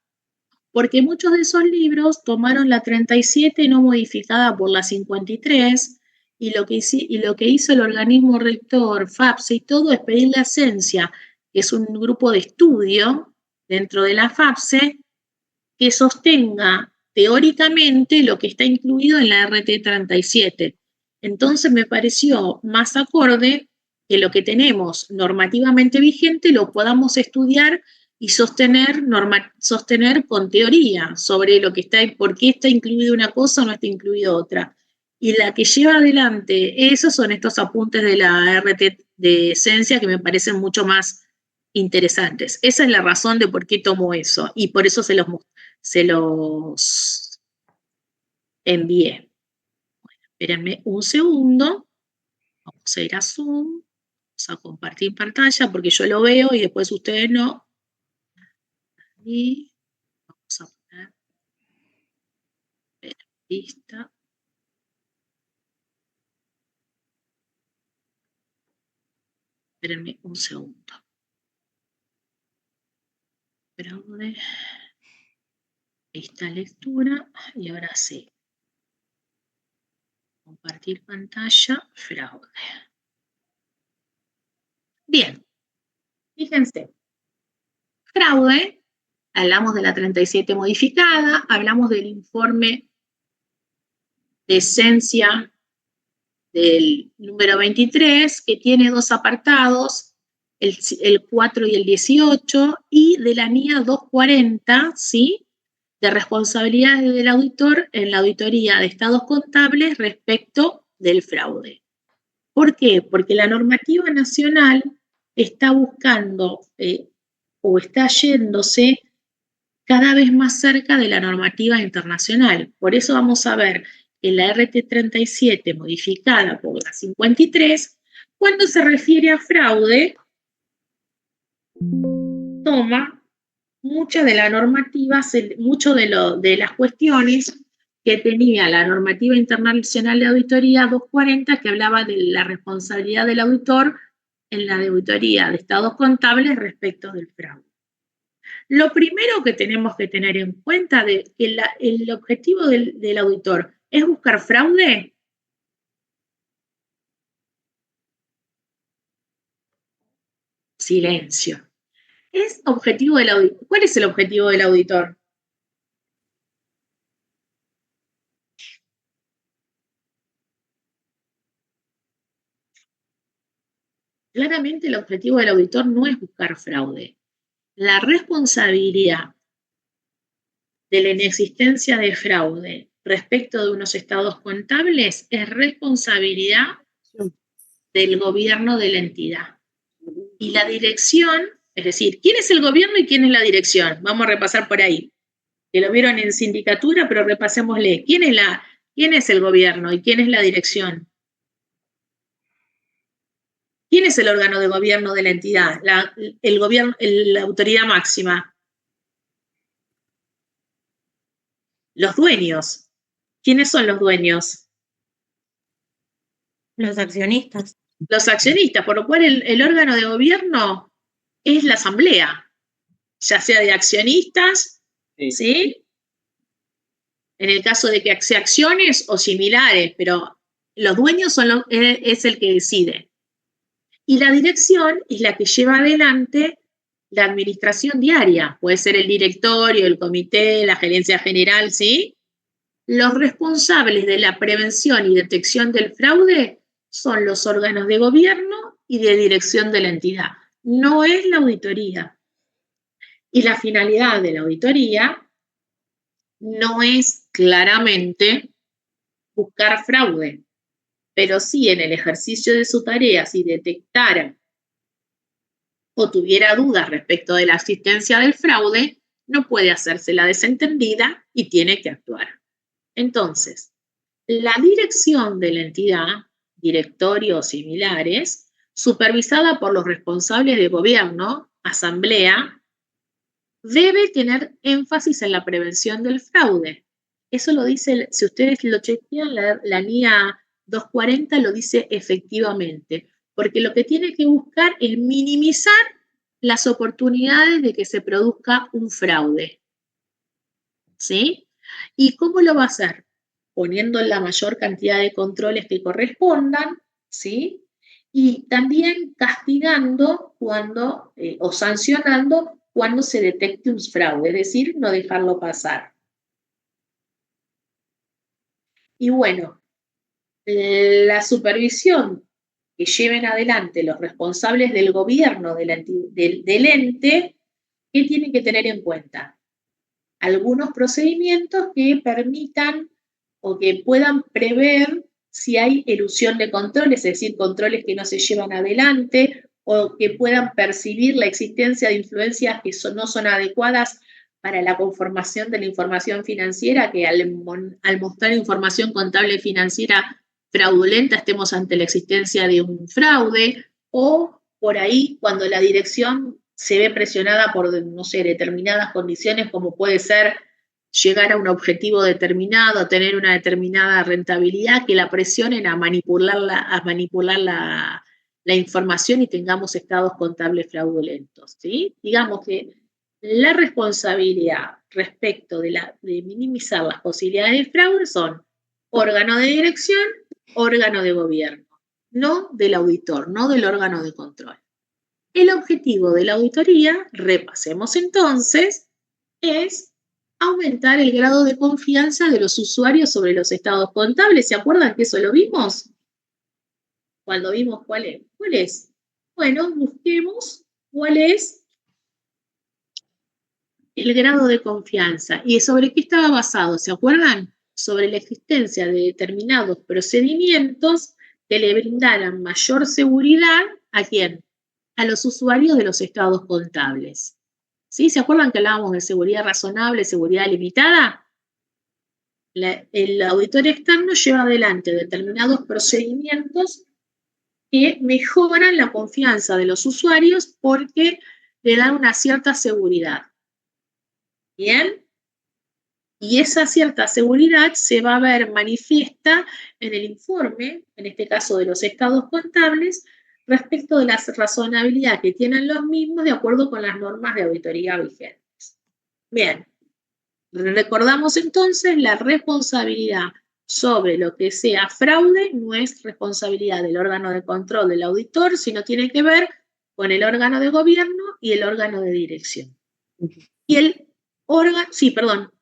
Porque muchos de esos libros tomaron la 37 no modificada por la 53, y lo que hizo el organismo rector, FAPSE y todo, es pedirle a Cencia, que es un grupo de estudio dentro de la FAPSE, que sostenga teóricamente lo que está incluido en la RT 37. Entonces me pareció más acorde que lo que tenemos normativamente vigente lo podamos estudiar y sostener con teoría sobre lo que está, por qué está incluido una cosa o no está incluido otra. Y la que lleva adelante esos son estos apuntes de la RT de Cencia que me parecen mucho más interesantes. Esa es la razón de por qué tomo eso y por eso se los envié. Bueno, espérenme un segundo. Vamos a ir a Zoom. Vamos a compartir pantalla porque yo lo veo y después ustedes no. Y vamos a poner lista. Espérenme un segundo. Fraude. Esta lectura. Y ahora sí. Compartir pantalla. Fraude. Bien. Fíjense. Fraude. Hablamos de la 37 modificada. Hablamos del informe de Cencia del número 23, que tiene dos apartados, el 4 y el 18, y de la NIA 240, ¿sí? De responsabilidades del auditor en la auditoría de estados contables respecto del fraude. ¿Por qué? Porque la normativa nacional está buscando o está yéndose cada vez más cerca de la normativa internacional. Por eso vamos a ver en la RT 37 modificada por la 53, cuando se refiere a fraude, toma mucha de la normativa, mucho de las cuestiones que tenía la normativa internacional de auditoría 240, que hablaba de la responsabilidad del auditor en la auditoría de estados contables respecto del fraude. Lo primero que tenemos que tener en cuenta de que el objetivo del auditor es buscar fraude. Silencio. ¿Cuál es el objetivo del auditor? Claramente el objetivo del auditor no es buscar fraude. La responsabilidad de la inexistencia de fraude respecto de unos estados contables es responsabilidad del gobierno de la entidad. Y la dirección, es decir, ¿quién es el gobierno y quién es la dirección? Vamos a repasar por ahí. Que lo vieron en sindicatura, pero repasémosle. ¿Quién es el gobierno y quién es la dirección? ¿Quién es el órgano de gobierno de la entidad? La autoridad máxima. Los dueños. ¿Quiénes son los dueños? Los accionistas. Los accionistas, por lo cual el órgano de gobierno es la asamblea, ya sea de accionistas, ¿sí? En el caso de que sea acciones o similares, pero los dueños es el que decide. Y la dirección es la que lleva adelante la administración diaria. Puede ser el directorio, el comité, la gerencia general, ¿sí? Los responsables de la prevención y detección del fraude son los órganos de gobierno y de dirección de la entidad. No es la auditoría. Y la finalidad de la auditoría no es claramente buscar fraude, pero sí en el ejercicio de su tarea, si detectara o tuviera dudas respecto de la existencia del fraude, no puede hacerse la desentendida y tiene que actuar. Entonces, la dirección de la entidad, directorio o similares, supervisada por los responsables de gobierno, asamblea, debe tener énfasis en la prevención del fraude. Eso lo dice, si ustedes lo chequean, la NIA 240 lo dice efectivamente, porque lo que tiene que buscar es minimizar las oportunidades de que se produzca un fraude. ¿Sí? ¿Y cómo lo va a hacer? Poniendo la mayor cantidad de controles que correspondan, ¿sí? Y también castigando cuando, o sancionando cuando se detecte un fraude, es decir, no dejarlo pasar. Y bueno, la supervisión que lleven adelante los responsables del gobierno del ente, ¿qué tienen que tener en cuenta? Algunos procedimientos que permitan o que puedan prever si hay elusión de controles, es decir, controles que no se llevan adelante o que puedan percibir la existencia de influencias que no son adecuadas para la conformación de la información financiera, que al mostrar información contable financiera fraudulenta estemos ante la existencia de un fraude, o por ahí cuando la dirección se ve presionada por, no sé, determinadas condiciones, como puede ser llegar a un objetivo determinado, tener una determinada rentabilidad, que la presionen a manipular la información y tengamos estados contables fraudulentos, ¿sí? Digamos que la responsabilidad respecto de minimizar las posibilidades de fraude son órgano de dirección, órgano de gobierno, no del auditor, no del órgano de control. El objetivo de la auditoría, repasemos entonces, es aumentar el grado de confianza de los usuarios sobre los estados contables. ¿Se acuerdan que eso lo vimos? Cuando vimos cuál es. ¿Cuál es? Bueno, busquemos cuál es el grado de confianza. ¿Y sobre qué estaba basado? ¿Se acuerdan? Sobre la existencia de determinados procedimientos que le brindaran mayor seguridad ¿a quién? A los usuarios de los estados contables. ¿Sí? ¿Se acuerdan que hablábamos de seguridad razonable, seguridad limitada? El auditor externo lleva adelante determinados procedimientos que mejoran la confianza de los usuarios porque le dan una cierta seguridad. ¿Bien? Y esa cierta seguridad se va a ver manifiesta en el informe, en este caso de los estados contables, respecto de la razonabilidad que tienen los mismos de acuerdo con las normas de auditoría vigentes. Bien, recordamos entonces la responsabilidad sobre lo que sea fraude no es responsabilidad del órgano de control del auditor, sino tiene que ver con el órgano de gobierno y el órgano de dirección. Y el órgano, sí, perdón,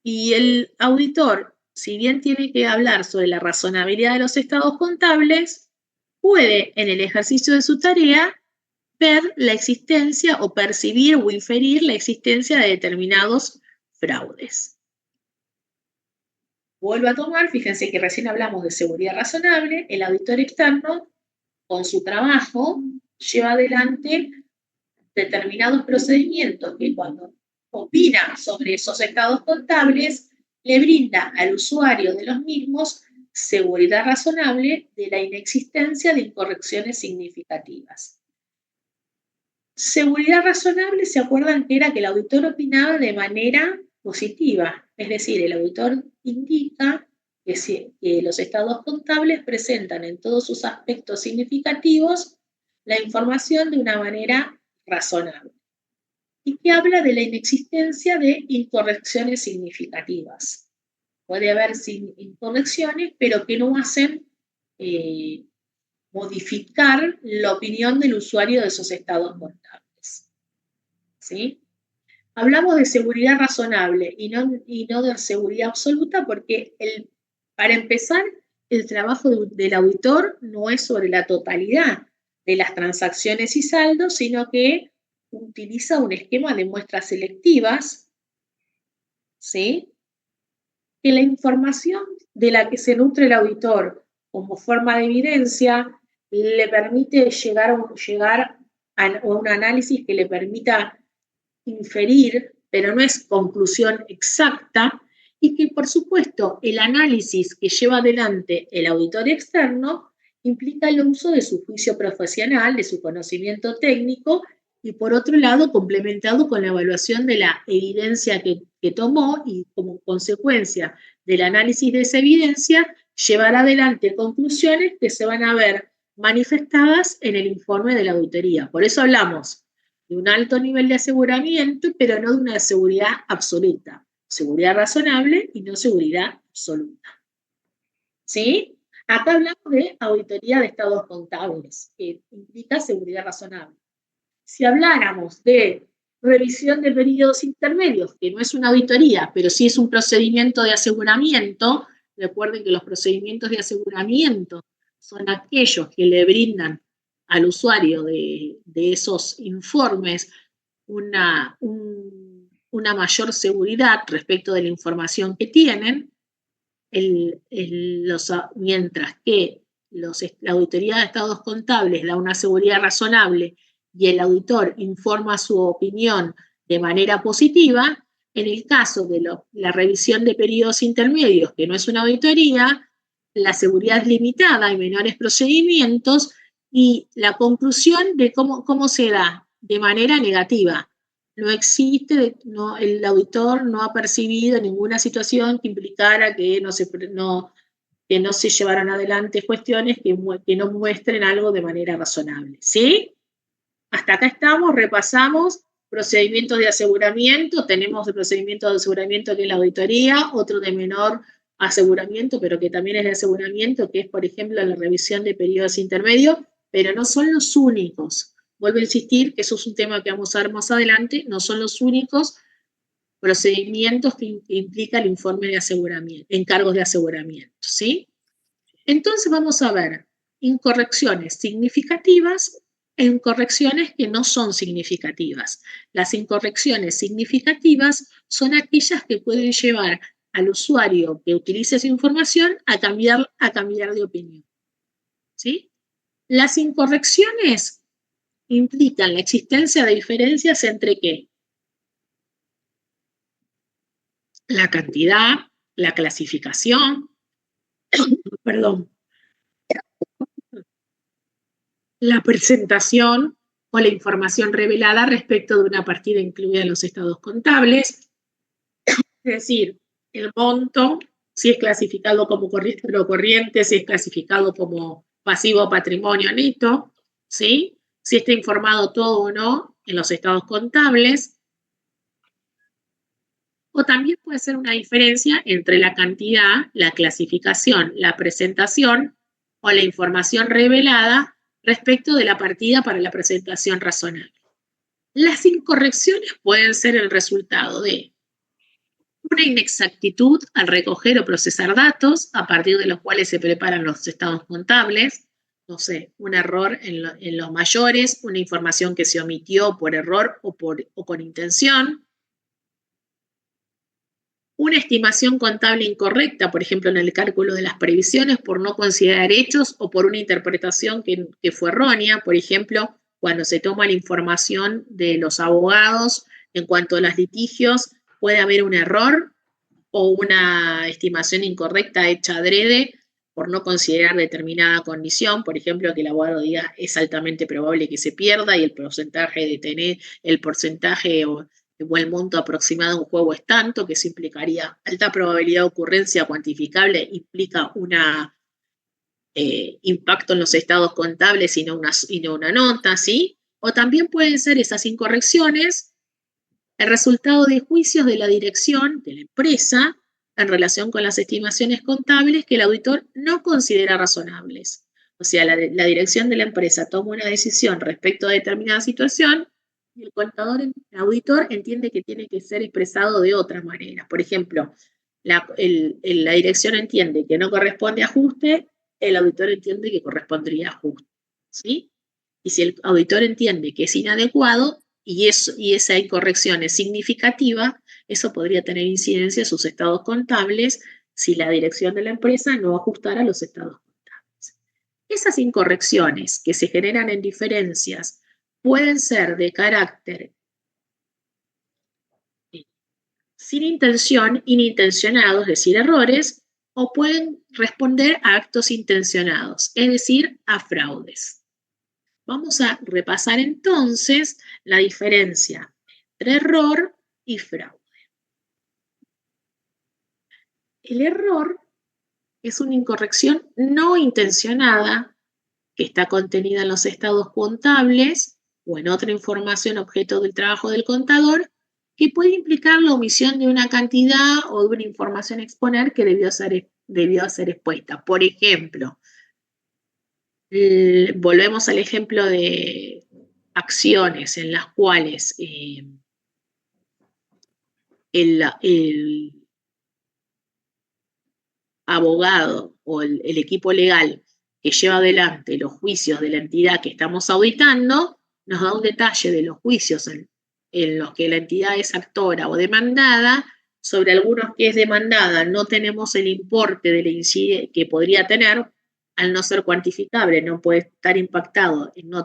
y el auditor, si bien tiene que hablar sobre la razonabilidad de los estados contables, puede, en el ejercicio de su tarea, ver la existencia o percibir o inferir la existencia de determinados fraudes. Vuelvo a tomar, fíjense que recién hablamos de seguridad razonable, el auditor externo, con su trabajo, lleva adelante determinados procedimientos que cuando opina sobre esos estados contables, le brinda al usuario de los mismos seguridad razonable de la inexistencia de incorrecciones significativas. Seguridad razonable, ¿se acuerdan que era que el auditor opinaba de manera positiva? Es decir, el auditor indica que los estados contables presentan en todos sus aspectos significativos la información de una manera razonable y que habla de la inexistencia de incorrecciones significativas. Puede haber incorrecciones, pero que no hacen modificar la opinión del usuario de esos estados contables. ¿Sí? Hablamos de seguridad razonable y no de seguridad absoluta porque, para empezar, el trabajo del auditor no es sobre la totalidad de las transacciones y saldos, sino que utiliza un esquema de muestras selectivas, ¿sí? Que la información de la que se nutre el auditor como forma de evidencia le permite llegar a un análisis que le permita inferir, pero no es conclusión exacta, y que, por supuesto, el análisis que lleva adelante el auditor externo implica el uso de su juicio profesional, de su conocimiento técnico y por otro lado, complementado con la evaluación de la evidencia que tomó y como consecuencia del análisis de esa evidencia, llevar adelante conclusiones que se van a ver manifestadas en el informe de la auditoría. Por eso hablamos de un alto nivel de aseguramiento, pero no de una seguridad absoluta. Seguridad razonable y no seguridad absoluta. ¿Sí? Acá hablamos de auditoría de estados contables, que implica seguridad razonable. Si habláramos de revisión de periodos intermedios, que no es una auditoría, pero sí es un procedimiento de aseguramiento, recuerden que los procedimientos de aseguramiento son aquellos que le brindan al usuario de esos informes una mayor seguridad respecto de la información que tienen, mientras que la auditoría de estados contables da una seguridad razonable y el auditor informa su opinión de manera positiva, en el caso de la revisión de periodos intermedios, que no es una auditoría, la seguridad es limitada, hay menores procedimientos y la conclusión de cómo se da de manera negativa. No existe, el auditor no ha percibido ninguna situación que implicara que no se llevaran adelante cuestiones que no muestren algo de manera razonable. ¿Sí? Hasta acá estamos, repasamos procedimientos de aseguramiento, tenemos el procedimiento de aseguramiento que es la auditoría, otro de menor aseguramiento, pero que también es de aseguramiento, que es, por ejemplo, la revisión de periodos intermedios, pero no son los únicos. Vuelvo a insistir que eso es un tema que vamos a ver más adelante, no son los únicos procedimientos que implica el informe de aseguramiento, encargos de aseguramiento, ¿sí? Entonces vamos a ver incorrecciones significativas e incorrecciones que no son significativas. Las incorrecciones significativas son aquellas que pueden llevar al usuario que utilice esa información a cambiar de opinión, ¿sí? Las incorrecciones implican la existencia de diferencias entre ¿qué? La cantidad, la clasificación, perdón, la presentación o la información revelada respecto de una partida incluida en los estados contables, es decir, el monto, si es clasificado como corriente, si es clasificado como pasivo o patrimonio neto, ¿sí? Si está informado todo o no en los estados contables, o también puede ser una diferencia entre la cantidad, la clasificación, la presentación o la información revelada respecto de la partida para la presentación razonable. Las incorrecciones pueden ser el resultado de una inexactitud al recoger o procesar datos a partir de los cuales se preparan los estados contables, no sé, un error en los mayores, una información que se omitió por error o con intención, una estimación contable incorrecta, por ejemplo, en el cálculo de las previsiones por no considerar hechos o por una interpretación que fue errónea, por ejemplo, cuando se toma la información de los abogados en cuanto a los litigios, puede haber un error o una estimación incorrecta hecha adrede por no considerar determinada condición, por ejemplo, que el abogado diga es altamente probable que se pierda y el porcentaje de tener, el porcentaje o el monto aproximado de un juego es tanto, que eso implicaría alta probabilidad de ocurrencia cuantificable, implica un impacto en los estados contables y no una nota, ¿sí? O también pueden ser esas incorrecciones el resultado de juicios de la dirección de la empresa en relación con las estimaciones contables que el auditor no considera razonables. O sea, la dirección de la empresa toma una decisión respecto a determinada situación y el auditor entiende que tiene que ser expresado de otra manera. Por ejemplo, la dirección entiende que no corresponde a ajuste, el auditor entiende que correspondría a ajuste, ¿sí? Y si el auditor entiende que es inadecuado y esa incorrección es significativa, eso podría tener incidencia en sus estados contables si la dirección de la empresa no ajustara los estados contables. Esas incorrecciones que se generan en diferencias pueden ser de carácter sin intención, inintencionados, es decir, errores, o pueden responder a actos intencionados, es decir, a fraudes. Vamos a repasar entonces la diferencia entre error y fraude. El error es una incorrección no intencionada que está contenida en los estados contables o en otra información objeto del trabajo del contador que puede implicar la omisión de una cantidad o de una información a exponer que debió ser expuesta. Por ejemplo, volvemos al ejemplo de acciones en las cuales el abogado o el equipo legal que lleva adelante los juicios de la entidad que estamos auditando nos da un detalle de los juicios en los que la entidad es actora o demandada. Sobre algunos que es demandada no tenemos el importe de la que podría tener, al no ser cuantificable, no puede estar impactado no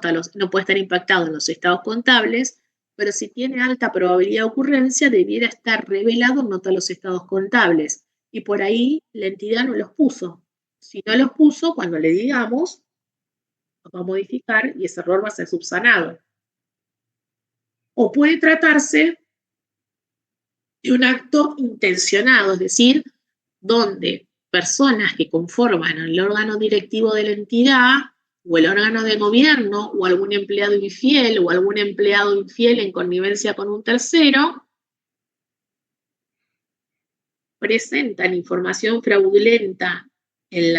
puede estar impactado en los estados contables, pero si tiene alta probabilidad de ocurrencia, debiera estar revelado en nota a los estados contables. Y por ahí la entidad no los puso. Si no los puso, cuando le digamos, los va a modificar y ese error va a ser subsanado. O puede tratarse de un acto intencionado, es decir, donde personas que conforman el órgano directivo de la entidad o el órgano de gobierno o algún empleado infiel o algún empleado infiel en connivencia con un tercero presentan información fraudulenta en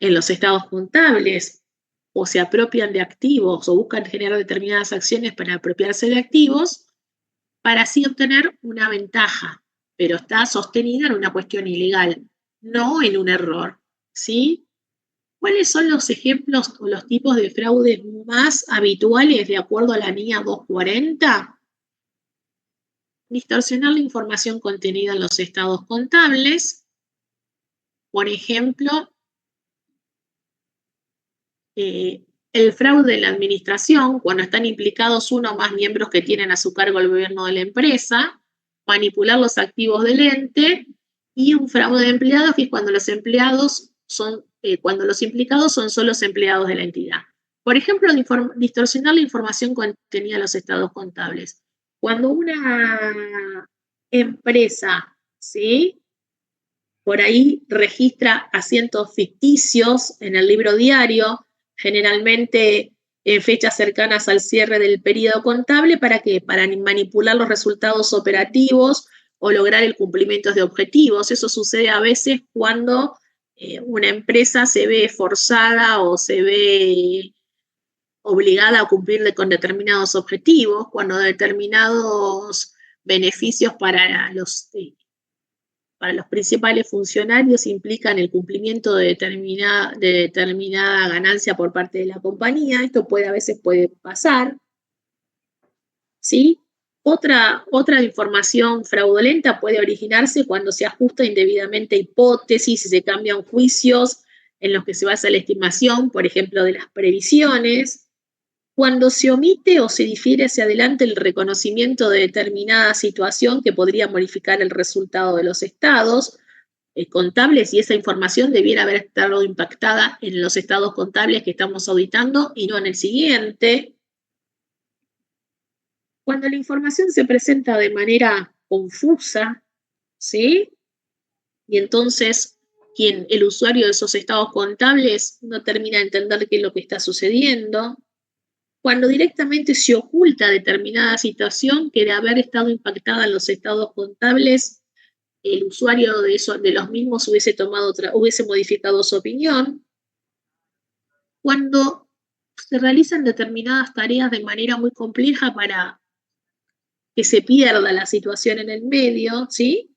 los estados contables o se apropian de activos o buscan generar determinadas acciones para apropiarse de activos para así obtener una ventaja, pero está sostenida en una cuestión ilegal, no en un error, ¿sí? ¿Cuáles son los ejemplos o los tipos de fraudes más habituales de acuerdo a la NIA 240? Distorsionar la información contenida en los estados contables, por ejemplo, el fraude en la administración, cuando están implicados uno o más miembros que tienen a su cargo el gobierno de la empresa, manipular los activos del ente, y un fraude de empleados, que es cuando los implicados son solo los empleados de la entidad. Por ejemplo, distorsionar la información contenida en los estados contables. Cuando una empresa, ¿sí?, por ahí registra asientos ficticios en el libro diario, generalmente en fechas cercanas al cierre del periodo contable, ¿para qué? Para manipular los resultados operativos o lograr el cumplimiento de objetivos. Eso sucede a veces cuando una empresa se ve forzada o se ve obligada a cumplir con determinados objetivos, cuando determinados beneficios para los principales funcionarios implican el cumplimiento de determinada ganancia por parte de la compañía. Esto a veces puede pasar, ¿sí? Otra información fraudulenta puede originarse cuando se ajusta indebidamente hipótesis y se cambian juicios en los que se basa la estimación, por ejemplo, de las previsiones. Cuando se omite o se difiere hacia adelante el reconocimiento de determinada situación que podría modificar el resultado de los estados contables, y esa información debiera haber estado impactada en los estados contables que estamos auditando y no en el siguiente. Cuando la información se presenta de manera confusa, ¿sí? Y entonces el usuario de esos estados contables no termina de entender qué es lo que está sucediendo. Cuando directamente se oculta determinada situación que de haber estado impactada en los estados contables, el usuario de los mismos hubiese modificado su opinión. Cuando se realizan determinadas tareas de manera muy compleja para que se pierda la situación en el medio, ¿sí?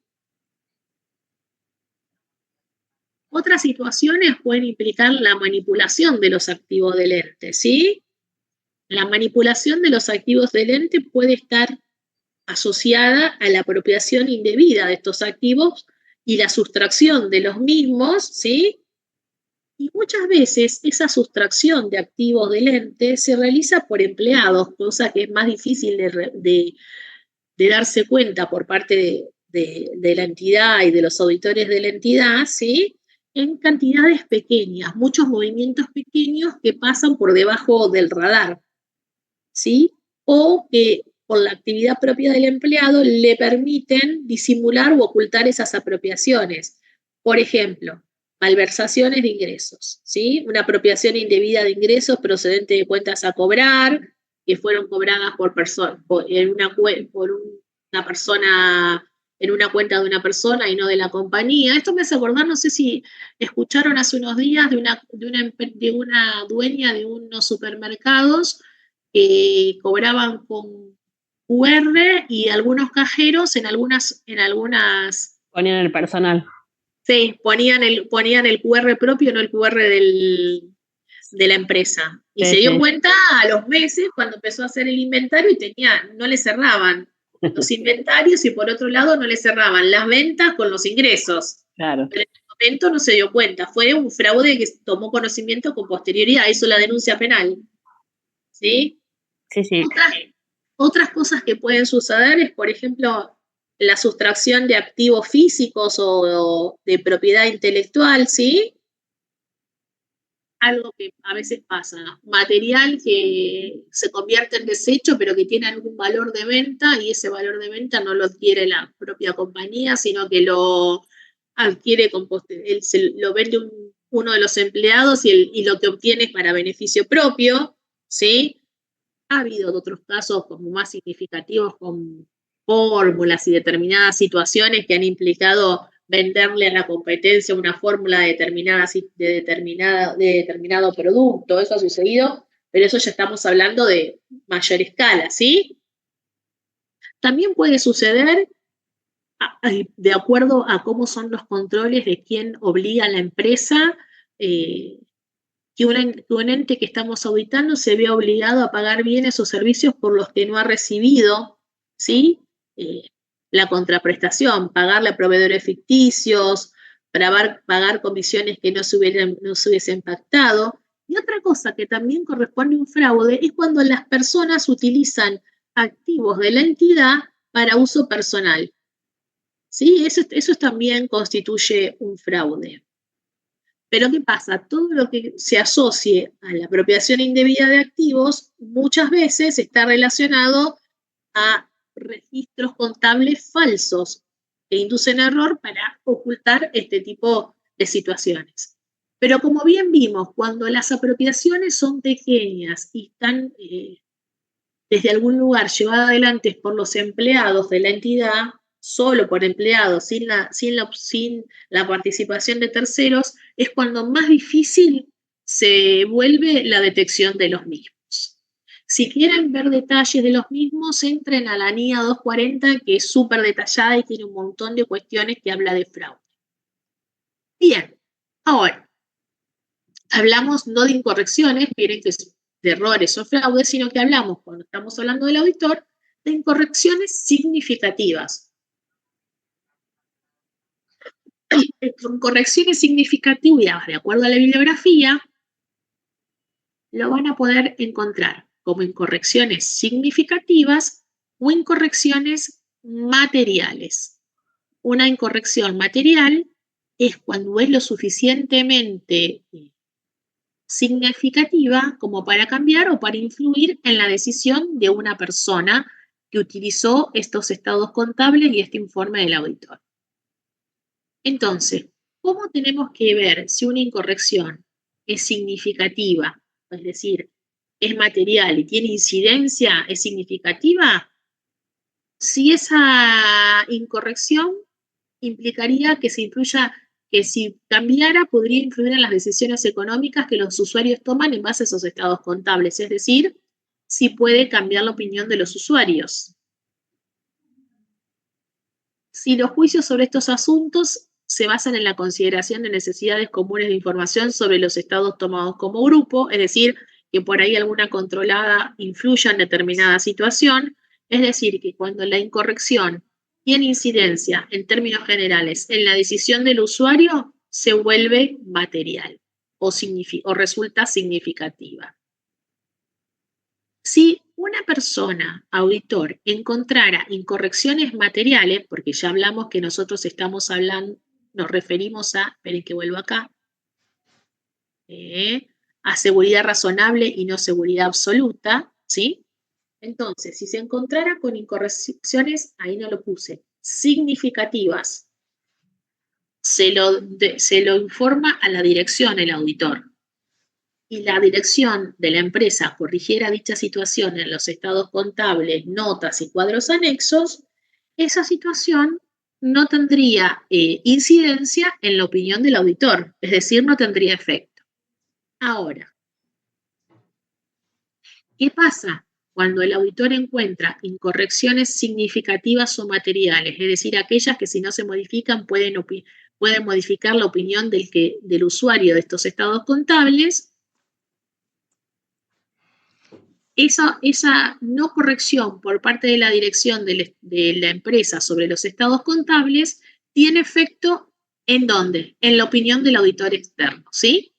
Otras situaciones pueden implicar la manipulación de los activos del ente, ¿sí? La manipulación de los activos del ente puede estar asociada a la apropiación indebida de estos activos y la sustracción de los mismos, ¿sí? Y muchas veces esa sustracción de activos del ente se realiza por empleados, cosa que es más difícil de darse cuenta por parte de la entidad y de los auditores de la entidad, ¿sí? en cantidades pequeñas, muchos movimientos pequeños que pasan por debajo del radar, ¿sí? O que por la actividad propia del empleado le permiten disimular o ocultar esas apropiaciones. Por ejemplo, malversaciones de ingresos, ¿sí? Una apropiación indebida de ingresos procedente de cuentas a cobrar, que fueron cobradas por una persona en una cuenta de una persona y no de la compañía. Esto me hace acordar, no sé si escucharon hace unos días de una dueña de unos supermercados que cobraban con QR y algunos cajeros Ponían el personal. sí, ponían el QR propio, no el QR de la empresa. Y Sí, se dio sí. cuenta a los meses cuando empezó a hacer el inventario y no le cerraban los inventarios y por otro lado no le cerraban las ventas con los ingresos. Claro. Pero en el momento no se dio cuenta, fue un fraude que tomó conocimiento con posterioridad, hizo la denuncia penal. ¿Sí? Sí, sí. Otras cosas que pueden suceder es, por ejemplo, la sustracción de activos físicos o de propiedad intelectual, ¿sí? Algo que a veces pasa, material que se convierte en desecho, pero que tiene algún valor de venta y ese valor de venta no lo adquiere la propia compañía, sino que lo adquiere lo vende uno de los empleados y lo que obtiene es para beneficio propio, ¿sí? Ha habido otros casos como más significativos con fórmulas y determinadas situaciones que han implicado venderle a la competencia una fórmula de determinado producto. Eso ha sucedido, pero eso ya estamos hablando de mayor escala, ¿sí? También puede suceder de acuerdo a cómo son los controles de quién obliga a la empresa, que un ente que estamos auditando se ve obligado a pagar bienes o servicios por los que no ha recibido, ¿sí? La contraprestación, pagarle a proveedores ficticios, pagar comisiones que no se hubiesen pactado. Y otra cosa que también corresponde a un fraude es cuando las personas utilizan activos de la entidad para uso personal. ¿Sí? Eso también constituye un fraude. Pero ¿qué pasa? Todo lo que se asocie a la apropiación indebida de activos muchas veces está relacionado a registros contables falsos que inducen error para ocultar este tipo de situaciones. Pero como bien vimos, cuando las apropiaciones son pequeñas y están desde algún lugar llevadas adelante por los empleados de la entidad, solo por empleados, sin la participación de terceros, es cuando más difícil se vuelve la detección de los mismos. Si quieren ver detalles de los mismos, entren a la NIA 240, que es súper detallada y tiene un montón de cuestiones que habla de fraude. Bien, ahora, hablamos no de incorrecciones, miren que es de errores o fraudes, sino que hablamos, cuando estamos hablando del auditor, de incorrecciones significativas. Con correcciones significativas, de acuerdo a la bibliografía, lo van a poder encontrar como incorrecciones significativas o incorrecciones materiales. Una incorrección material es cuando es lo suficientemente significativa como para cambiar o para influir en la decisión de una persona que utilizó estos estados contables y este informe del auditor. Entonces, ¿cómo tenemos que ver si una incorrección es significativa? Es decir, es material y tiene incidencia, es significativa. Si esa incorrección implicaría que que si cambiara podría influir en las decisiones económicas que los usuarios toman en base a esos estados contables, es decir, si puede cambiar la opinión de los usuarios. Si los juicios sobre estos asuntos se basan en la consideración de necesidades comunes de información sobre los estados tomados como grupo, es decir, que por ahí alguna controlada influya en determinada situación, es decir, que cuando la incorrección tiene incidencia en términos generales en la decisión del usuario, se vuelve material o resulta significativa. Si una persona, auditor, encontrara incorrecciones materiales, porque ya hablamos que nosotros estamos hablando nos referimos a, esperen que vuelvo acá, a seguridad razonable y no seguridad absoluta, ¿sí? Entonces, si se encontrara con incorrecciones, ahí no lo puse, significativas, se lo informa a la dirección el auditor. Y la dirección de la empresa corrigiera dicha situación en los estados contables, notas y cuadros anexos, esa situación no tendría incidencia en la opinión del auditor, es decir, no tendría efecto. Ahora, ¿qué pasa cuando el auditor encuentra incorrecciones significativas o materiales? Es decir, aquellas que si no se modifican pueden modificar la opinión del usuario de estos estados contables. Esa no corrección por parte de la dirección de la empresa sobre los estados contables tiene efecto ¿en dónde? En la opinión del auditor externo, ¿sí?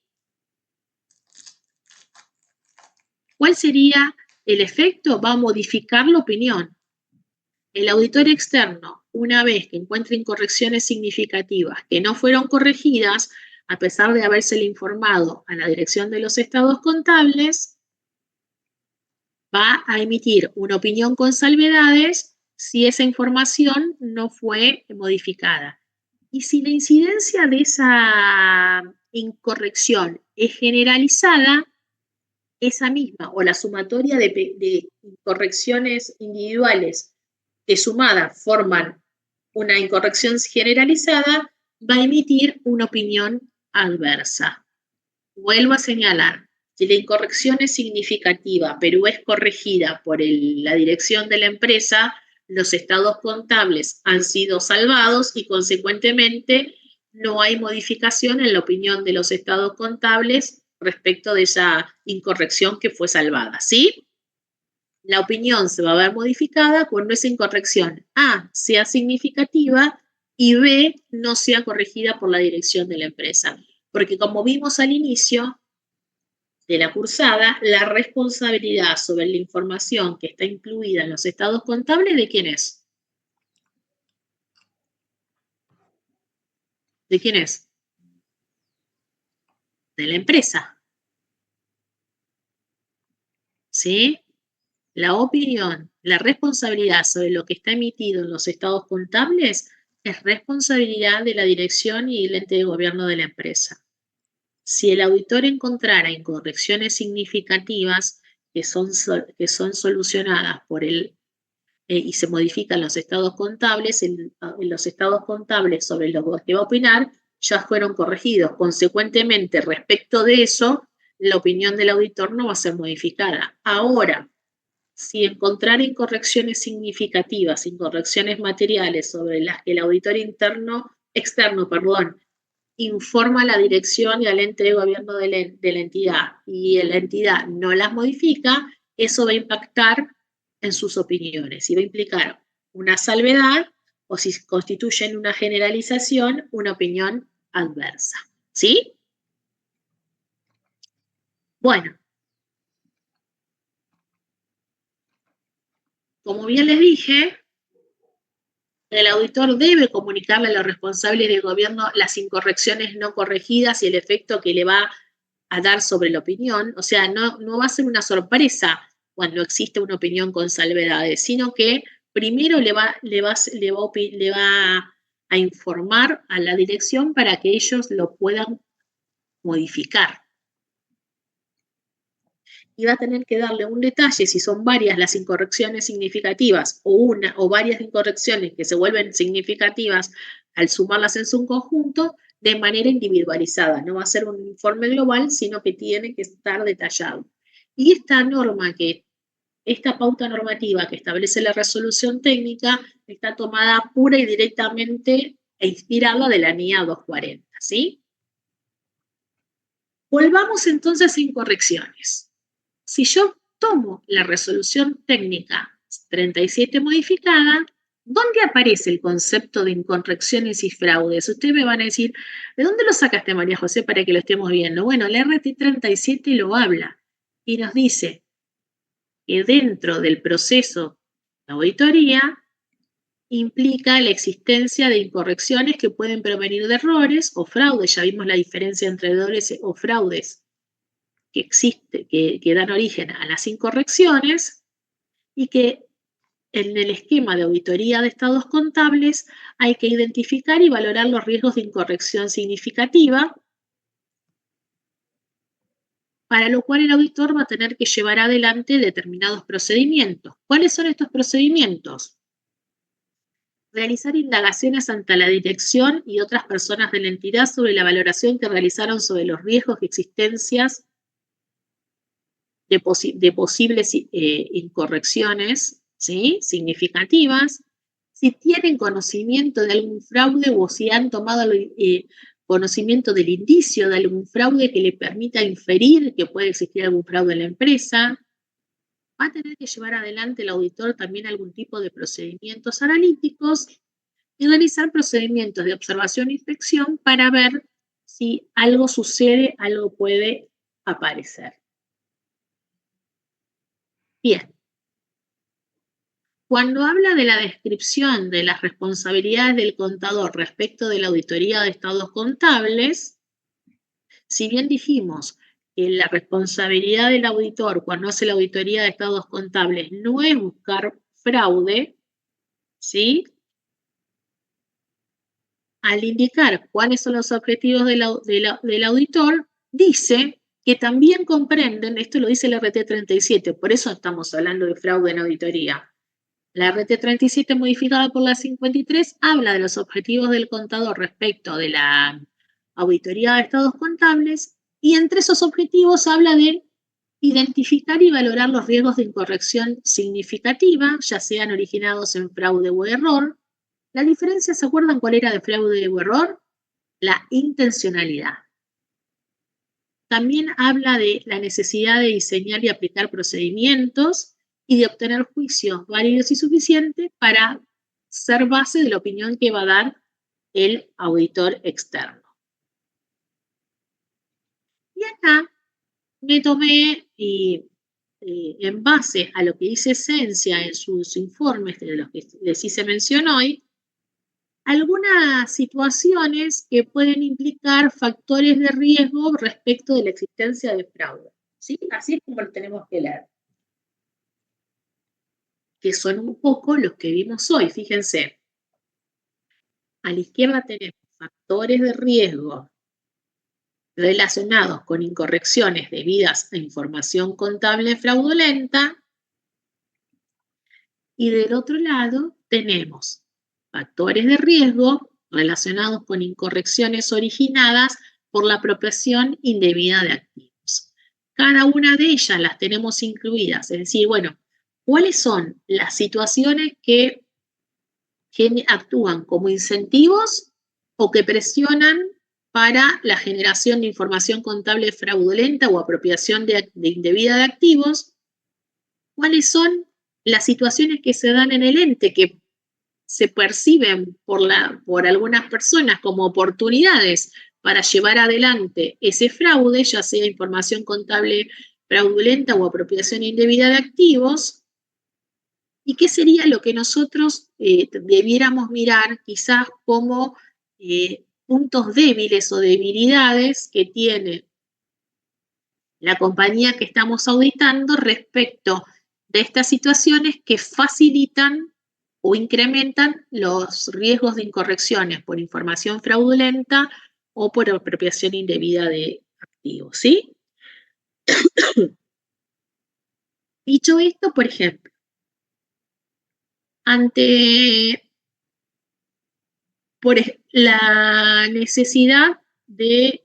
¿Cuál sería el efecto? Va a modificar la opinión. El auditor externo, una vez que encuentre incorrecciones significativas que no fueron corregidas, a pesar de habérsele informado a la dirección de los estados contables, va a emitir una opinión con salvedades si esa información no fue modificada. Y si la incidencia de esa incorrección es generalizada, esa misma o la sumatoria de incorrecciones individuales que sumadas forman una incorrección generalizada, va a emitir una opinión adversa. Vuelvo a señalar, si la incorrección es significativa, pero es corregida por la dirección de la empresa, los estados contables han sido salvados y consecuentemente no hay modificación en la opinión de los estados contables respecto de esa incorrección que fue salvada, ¿sí? La opinión se va a ver modificada cuando esa incorrección A sea significativa y B no sea corregida por la dirección de la empresa. Porque como vimos al inicio de la cursada, la responsabilidad sobre la información que está incluida en los estados contables, ¿de quién es? ¿De quién es? De la empresa. ¿Sí? La opinión, la responsabilidad sobre lo que está emitido en los estados contables es responsabilidad de la dirección y el ente de gobierno de la empresa. Si el auditor encontrara incorrecciones significativas que son solucionadas por y se modifican los estados contables, en los estados contables sobre los que va a opinar ya fueron corregidos. Consecuentemente, respecto de eso, la opinión del auditor no va a ser modificada. Ahora, si encontrar incorrecciones significativas, incorrecciones materiales sobre las que el auditor externo, informa a la dirección y al ente de gobierno de la entidad y la entidad no las modifica, eso va a impactar en sus opiniones y va a implicar una salvedad o si constituyen una generalización, una opinión adversa. ¿Sí? Bueno, como bien les dije, el auditor debe comunicarle a los responsables del gobierno las incorrecciones no corregidas y el efecto que le va a dar sobre la opinión. O sea, no va a ser una sorpresa cuando existe una opinión con salvedades, sino que primero le va a informar a la dirección para que ellos lo puedan modificar. Y va a tener que darle un detalle si son varias las incorrecciones significativas o una o varias incorrecciones que se vuelven significativas al sumarlas en su conjunto de manera individualizada. No va a ser un informe global, sino que tiene que estar detallado. Y esta pauta normativa que establece la resolución técnica está tomada pura y directamente e inspirada de la NIA 240, ¿sí? Volvamos entonces a incorrecciones. Si yo tomo la resolución técnica 37 modificada, ¿dónde aparece el concepto de incorrecciones y fraudes? Ustedes me van a decir, ¿de dónde lo sacaste, María José, para que lo estemos viendo? Bueno, la RT 37 lo habla y nos dice que dentro del proceso de auditoría implica la existencia de incorrecciones que pueden provenir de errores o fraudes. Ya vimos la diferencia entre errores o fraudes que que dan origen a las incorrecciones, y que en el esquema de auditoría de estados contables hay que identificar y valorar los riesgos de incorrección significativa, para lo cual el auditor va a tener que llevar adelante determinados procedimientos. ¿Cuáles son estos procedimientos? Realizar indagaciones ante la dirección y otras personas de la entidad sobre la valoración que realizaron sobre los riesgos y existencias de posibles incorrecciones, ¿sí?, significativas. Si tienen conocimiento de algún fraude o si han tomado conocimiento del indicio de algún fraude que le permita inferir que puede existir algún fraude en la empresa. Va a tener que llevar adelante el auditor también algún tipo de procedimientos analíticos y realizar procedimientos de observación e inspección para ver si algo sucede, algo puede aparecer. Bien. Cuando habla de la descripción de las responsabilidades del contador respecto de la auditoría de estados contables, si bien dijimos que la responsabilidad del auditor cuando hace la auditoría de estados contables no es buscar fraude, ¿sí?, al indicar cuáles son los objetivos del auditor, dice que también comprenden, esto lo dice el RT 37, por eso estamos hablando de fraude en auditoría. La RT 37 modificada por la 53 habla de los objetivos del contador respecto de la auditoría de estados contables, y entre esos objetivos habla de identificar y valorar los riesgos de incorrección significativa, ya sean originados en fraude o error. La diferencia, ¿se acuerdan cuál era de fraude o error? La intencionalidad. También habla de la necesidad de diseñar y aplicar procedimientos y de obtener juicios válidos y suficientes para ser base de la opinión que va a dar el auditor externo. Y acá me tomé, en base a lo que dice Esencia en sus informes, de los que les hice mención hoy, algunas situaciones que pueden implicar factores de riesgo respecto de la existencia de fraude, ¿sí? Así es como lo tenemos que leer. Que son un poco los que vimos hoy, fíjense. A la izquierda tenemos factores de riesgo relacionados con incorrecciones debidas a información contable fraudulenta, y del otro lado tenemos factores de riesgo relacionados con incorrecciones originadas por la apropiación indebida de activos. Cada una de ellas las tenemos incluidas, es decir, bueno, ¿cuáles son las situaciones que actúan como incentivos o que presionan para la generación de información contable fraudulenta o apropiación de indebida de activos? ¿Cuáles son las situaciones que se dan en el ente que se perciben por algunas personas como oportunidades para llevar adelante ese fraude, ya sea información contable fraudulenta o apropiación indebida de activos? ¿Y qué sería lo que nosotros debiéramos mirar quizás como puntos débiles o debilidades que tiene la compañía que estamos auditando respecto de estas situaciones que facilitan o incrementan los riesgos de incorrecciones por información fraudulenta o por apropiación indebida de activos, ¿sí? Dicho esto, por ejemplo, ante la necesidad de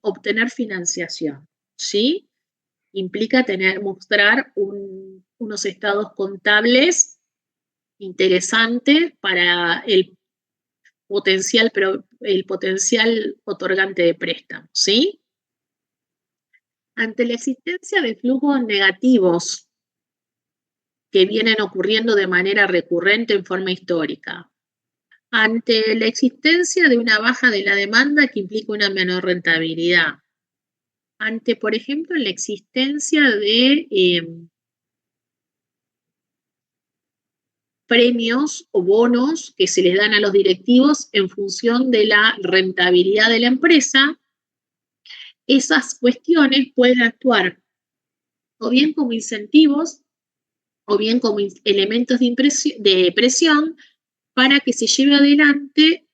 obtener financiación, ¿sí? Implica mostrar unos estados contables interesantes para el potencial otorgante de préstamo, ¿sí? Ante la existencia de flujos negativos que vienen ocurriendo de manera recurrente en forma histórica, ante la existencia de una baja de la demanda que implica una menor rentabilidad, ante, por ejemplo, la existencia de premios o bonos que se les dan a los directivos en función de la rentabilidad de la empresa. Esas cuestiones pueden actuar o bien como incentivos o bien como elementos de presión para que se lleve adelante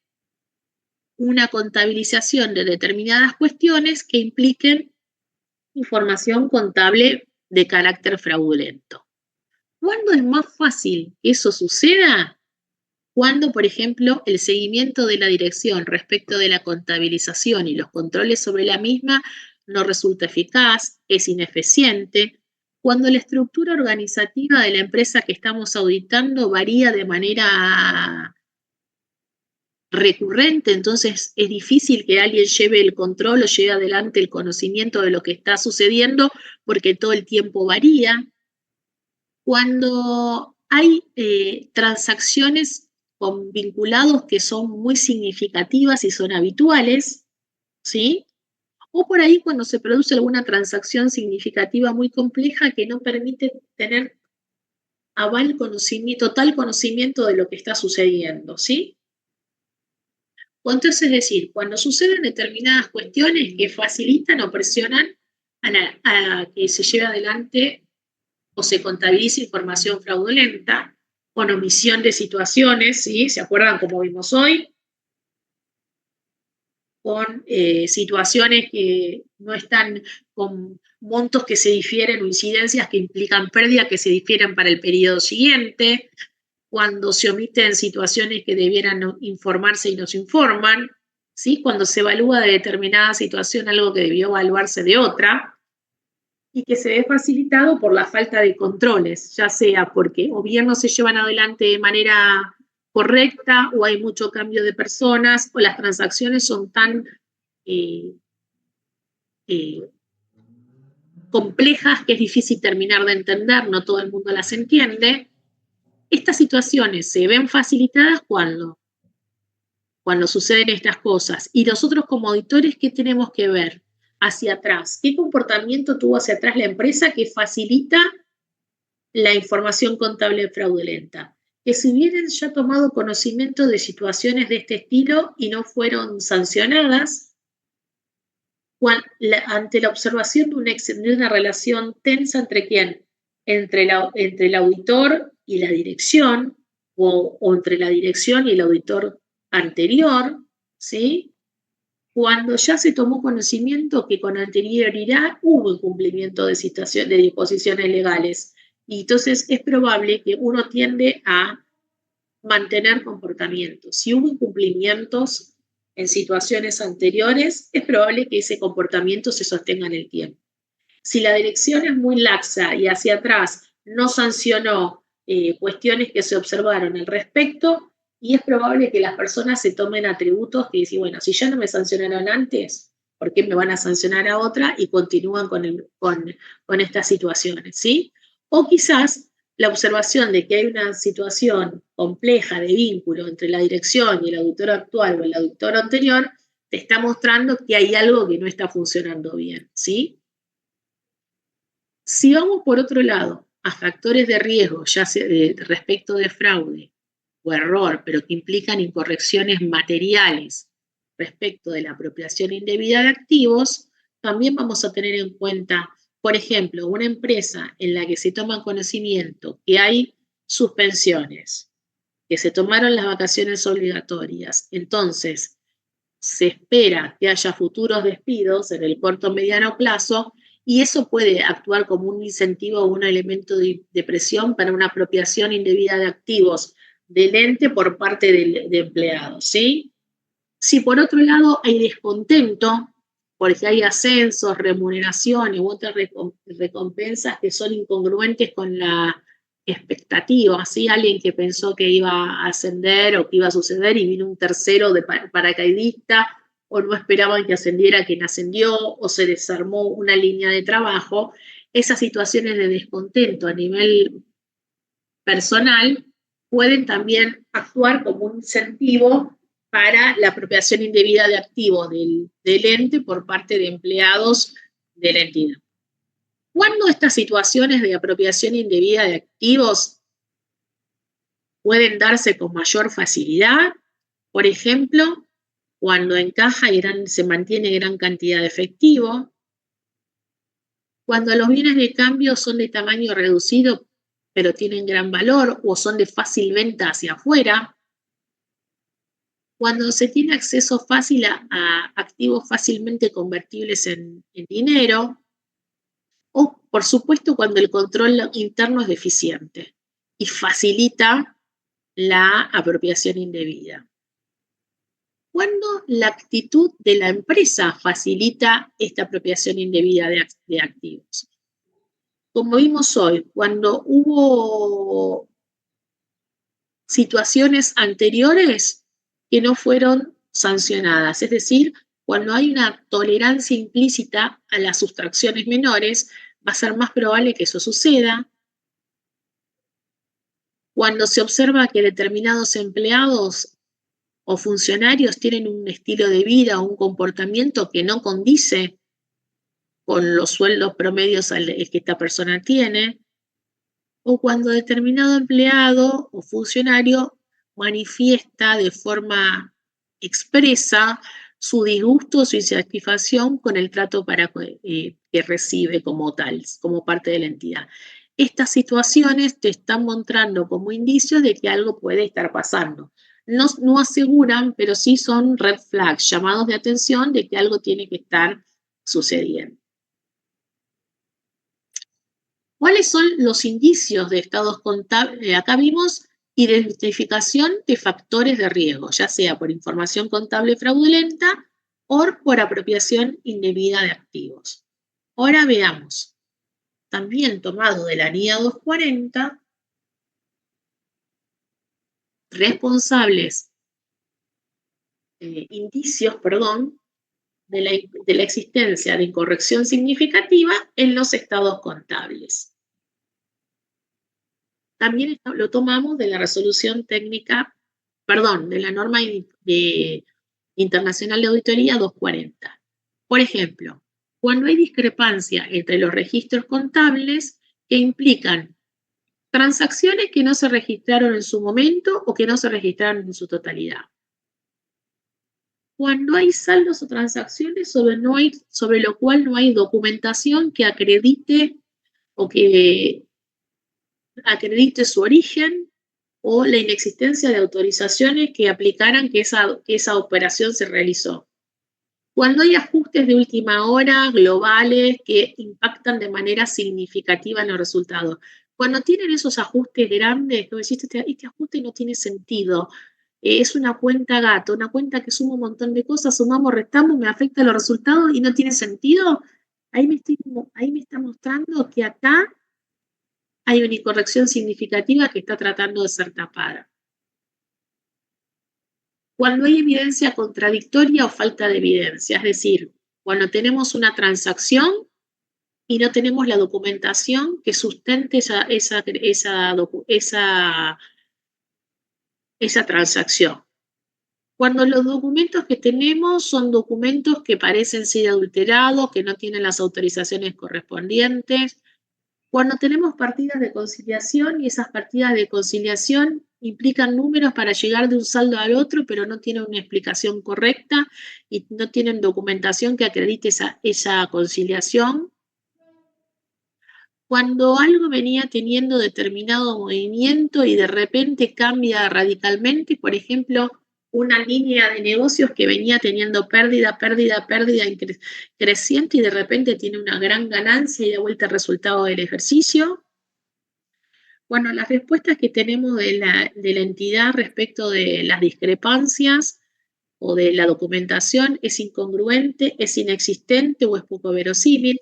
una contabilización de determinadas cuestiones que impliquen información contable de carácter fraudulento. ¿Cuándo es más fácil que eso suceda? Cuando, por ejemplo, el seguimiento de la dirección respecto de la contabilización y los controles sobre la misma no resulta eficaz, es ineficiente, cuando la estructura organizativa de la empresa que estamos auditando varía de manera recurrente, entonces es difícil que alguien lleve el control o lleve adelante el conocimiento de lo que está sucediendo porque todo el tiempo varía. Cuando hay transacciones con vinculados que son muy significativas y son habituales, ¿sí? O por ahí cuando se produce alguna transacción significativa muy compleja que no permite tener total conocimiento de lo que está sucediendo, ¿sí? O entonces, es decir, cuando suceden determinadas cuestiones que facilitan o presionan a que se lleve adelante o se contabilice información fraudulenta, con omisión de situaciones, ¿sí? ¿Se acuerdan como vimos hoy? Con situaciones que no están con montos que se difieren o incidencias que implican pérdida que se difieren para el periodo siguiente, cuando se omiten situaciones que debieran informarse y no se informan, ¿sí? Cuando se evalúa de determinada situación algo que debió evaluarse de otra, y que se ve facilitado por la falta de controles, ya sea porque o bien no se llevan adelante de manera correcta o hay mucho cambio de personas o las transacciones son tan eh, eh, complejas que es difícil terminar de entender, no todo el mundo las entiende. Estas situaciones se ven facilitadas cuando suceden estas cosas. Y nosotros como auditores, ¿qué tenemos que ver hacia atrás? ¿Qué comportamiento tuvo hacia atrás la empresa que facilita la información contable fraudulenta? Que si hubieran ya tomado conocimiento de situaciones de este estilo y no fueron sancionadas, ante la observación de una relación tensa entre quién, entre el auditor y la dirección, o entre la dirección y el auditor anterior, ¿sí? Cuando ya se tomó conocimiento que con anterioridad hubo incumplimiento de disposiciones legales. Y entonces es probable que uno tiende a mantener comportamientos. Si hubo incumplimientos en situaciones anteriores, es probable que ese comportamiento se sostenga en el tiempo. Si la dirección es muy laxa y hacia atrás no sancionó cuestiones que se observaron al respecto, y es probable que las personas se tomen atributos que dicen, bueno, si ya no me sancionaron antes, ¿por qué me van a sancionar a otra? Y continúan con estas situaciones, ¿sí? O quizás la observación de que hay una situación compleja de vínculo entre la dirección y el auditor actual o el auditor anterior, te está mostrando que hay algo que no está funcionando bien, ¿sí? Si vamos por otro lado a factores de riesgo, ya sea respecto de fraude o error, pero que implican incorrecciones materiales respecto de la apropiación indebida de activos, también vamos a tener en cuenta, por ejemplo, una empresa en la que se toma conocimiento que hay suspensiones, que se tomaron las vacaciones obligatorias, entonces se espera que haya futuros despidos en el corto o mediano plazo y eso puede actuar como un incentivo o un elemento de presión para una apropiación indebida de activos del ente por parte de empleados, ¿sí? Si por otro lado hay descontento, porque hay ascensos, remuneraciones u otras recompensas que son incongruentes con la expectativa, ¿sí? Alguien que pensó que iba a ascender o que iba a suceder y vino un tercero de paracaidista, o no esperaban que ascendiera quien ascendió, o se desarmó una línea de trabajo, esas situaciones de descontento a nivel personal pueden también actuar como un incentivo para la apropiación indebida de activos del ente por parte de empleados de la entidad. ¿Cuándo estas situaciones de apropiación indebida de activos pueden darse con mayor facilidad, por ejemplo, cuando encaja y se mantiene gran cantidad de efectivo, cuando los bienes de cambio son de tamaño reducido pero tienen gran valor o son de fácil venta hacia afuera, cuando se tiene acceso fácil a activos fácilmente convertibles en dinero, o por supuesto cuando el control interno es deficiente y facilita la apropiación indebida. Cuando la actitud de la empresa facilita esta apropiación indebida de activos. Como vimos hoy, cuando hubo situaciones anteriores que no fueron sancionadas, es decir, cuando hay una tolerancia implícita a las sustracciones menores, va a ser más probable que eso suceda. Cuando se observa que determinados empleados o funcionarios tienen un estilo de vida o un comportamiento que no condice con los sueldos promedios que esta persona tiene, o cuando determinado empleado o funcionario manifiesta de forma expresa su disgusto, su insatisfacción con el trato que recibe como tal, como parte de la entidad. Estas situaciones te están mostrando como indicios de que algo puede estar pasando. No aseguran, pero sí son red flags, llamados de atención de que algo tiene que estar sucediendo. ¿Cuáles son los indicios de estados contables? Acá vimos identificación de factores de riesgo, ya sea por información contable fraudulenta o por apropiación indebida de activos. Ahora veamos, también tomado de la NIA 240, responsables, indicios, de la existencia de incorrección significativa en los estados contables. También lo tomamos de la resolución técnica, de la norma internacional de auditoría 240. Por ejemplo, cuando hay discrepancia entre los registros contables que implican transacciones que no se registraron en su momento o que no se registraron en su totalidad. Cuando hay saldos o transacciones sobre lo cual no hay documentación que acredite o que acredite su origen o la inexistencia de autorizaciones que aplicaran que esa operación se realizó. Cuando hay ajustes de última hora globales que impactan de manera significativa en los resultados. Cuando tienen esos ajustes grandes, como decís, este ajuste no tiene sentido. Es una cuenta gato, una cuenta que suma un montón de cosas, sumamos, restamos, me afecta los resultados y no tiene sentido. Ahí me está mostrando que acá hay una incorrección significativa que está tratando de ser tapada. Cuando hay evidencia contradictoria o falta de evidencia, es decir, cuando tenemos una transacción y no tenemos la documentación que sustente esa transacción. Cuando los documentos que tenemos son documentos que parecen ser adulterados, que no tienen las autorizaciones correspondientes. Cuando tenemos partidas de conciliación y esas partidas de conciliación implican números para llegar de un saldo al otro, pero no tienen una explicación correcta y no tienen documentación que acredite esa conciliación. Cuando algo venía teniendo determinado movimiento y de repente cambia radicalmente, por ejemplo, una línea de negocios que venía teniendo pérdida creciente y de repente tiene una gran ganancia y de vuelta el resultado del ejercicio. Bueno, las respuestas que tenemos de la entidad respecto de las discrepancias o de la documentación es incongruente, es inexistente o es poco verosímil.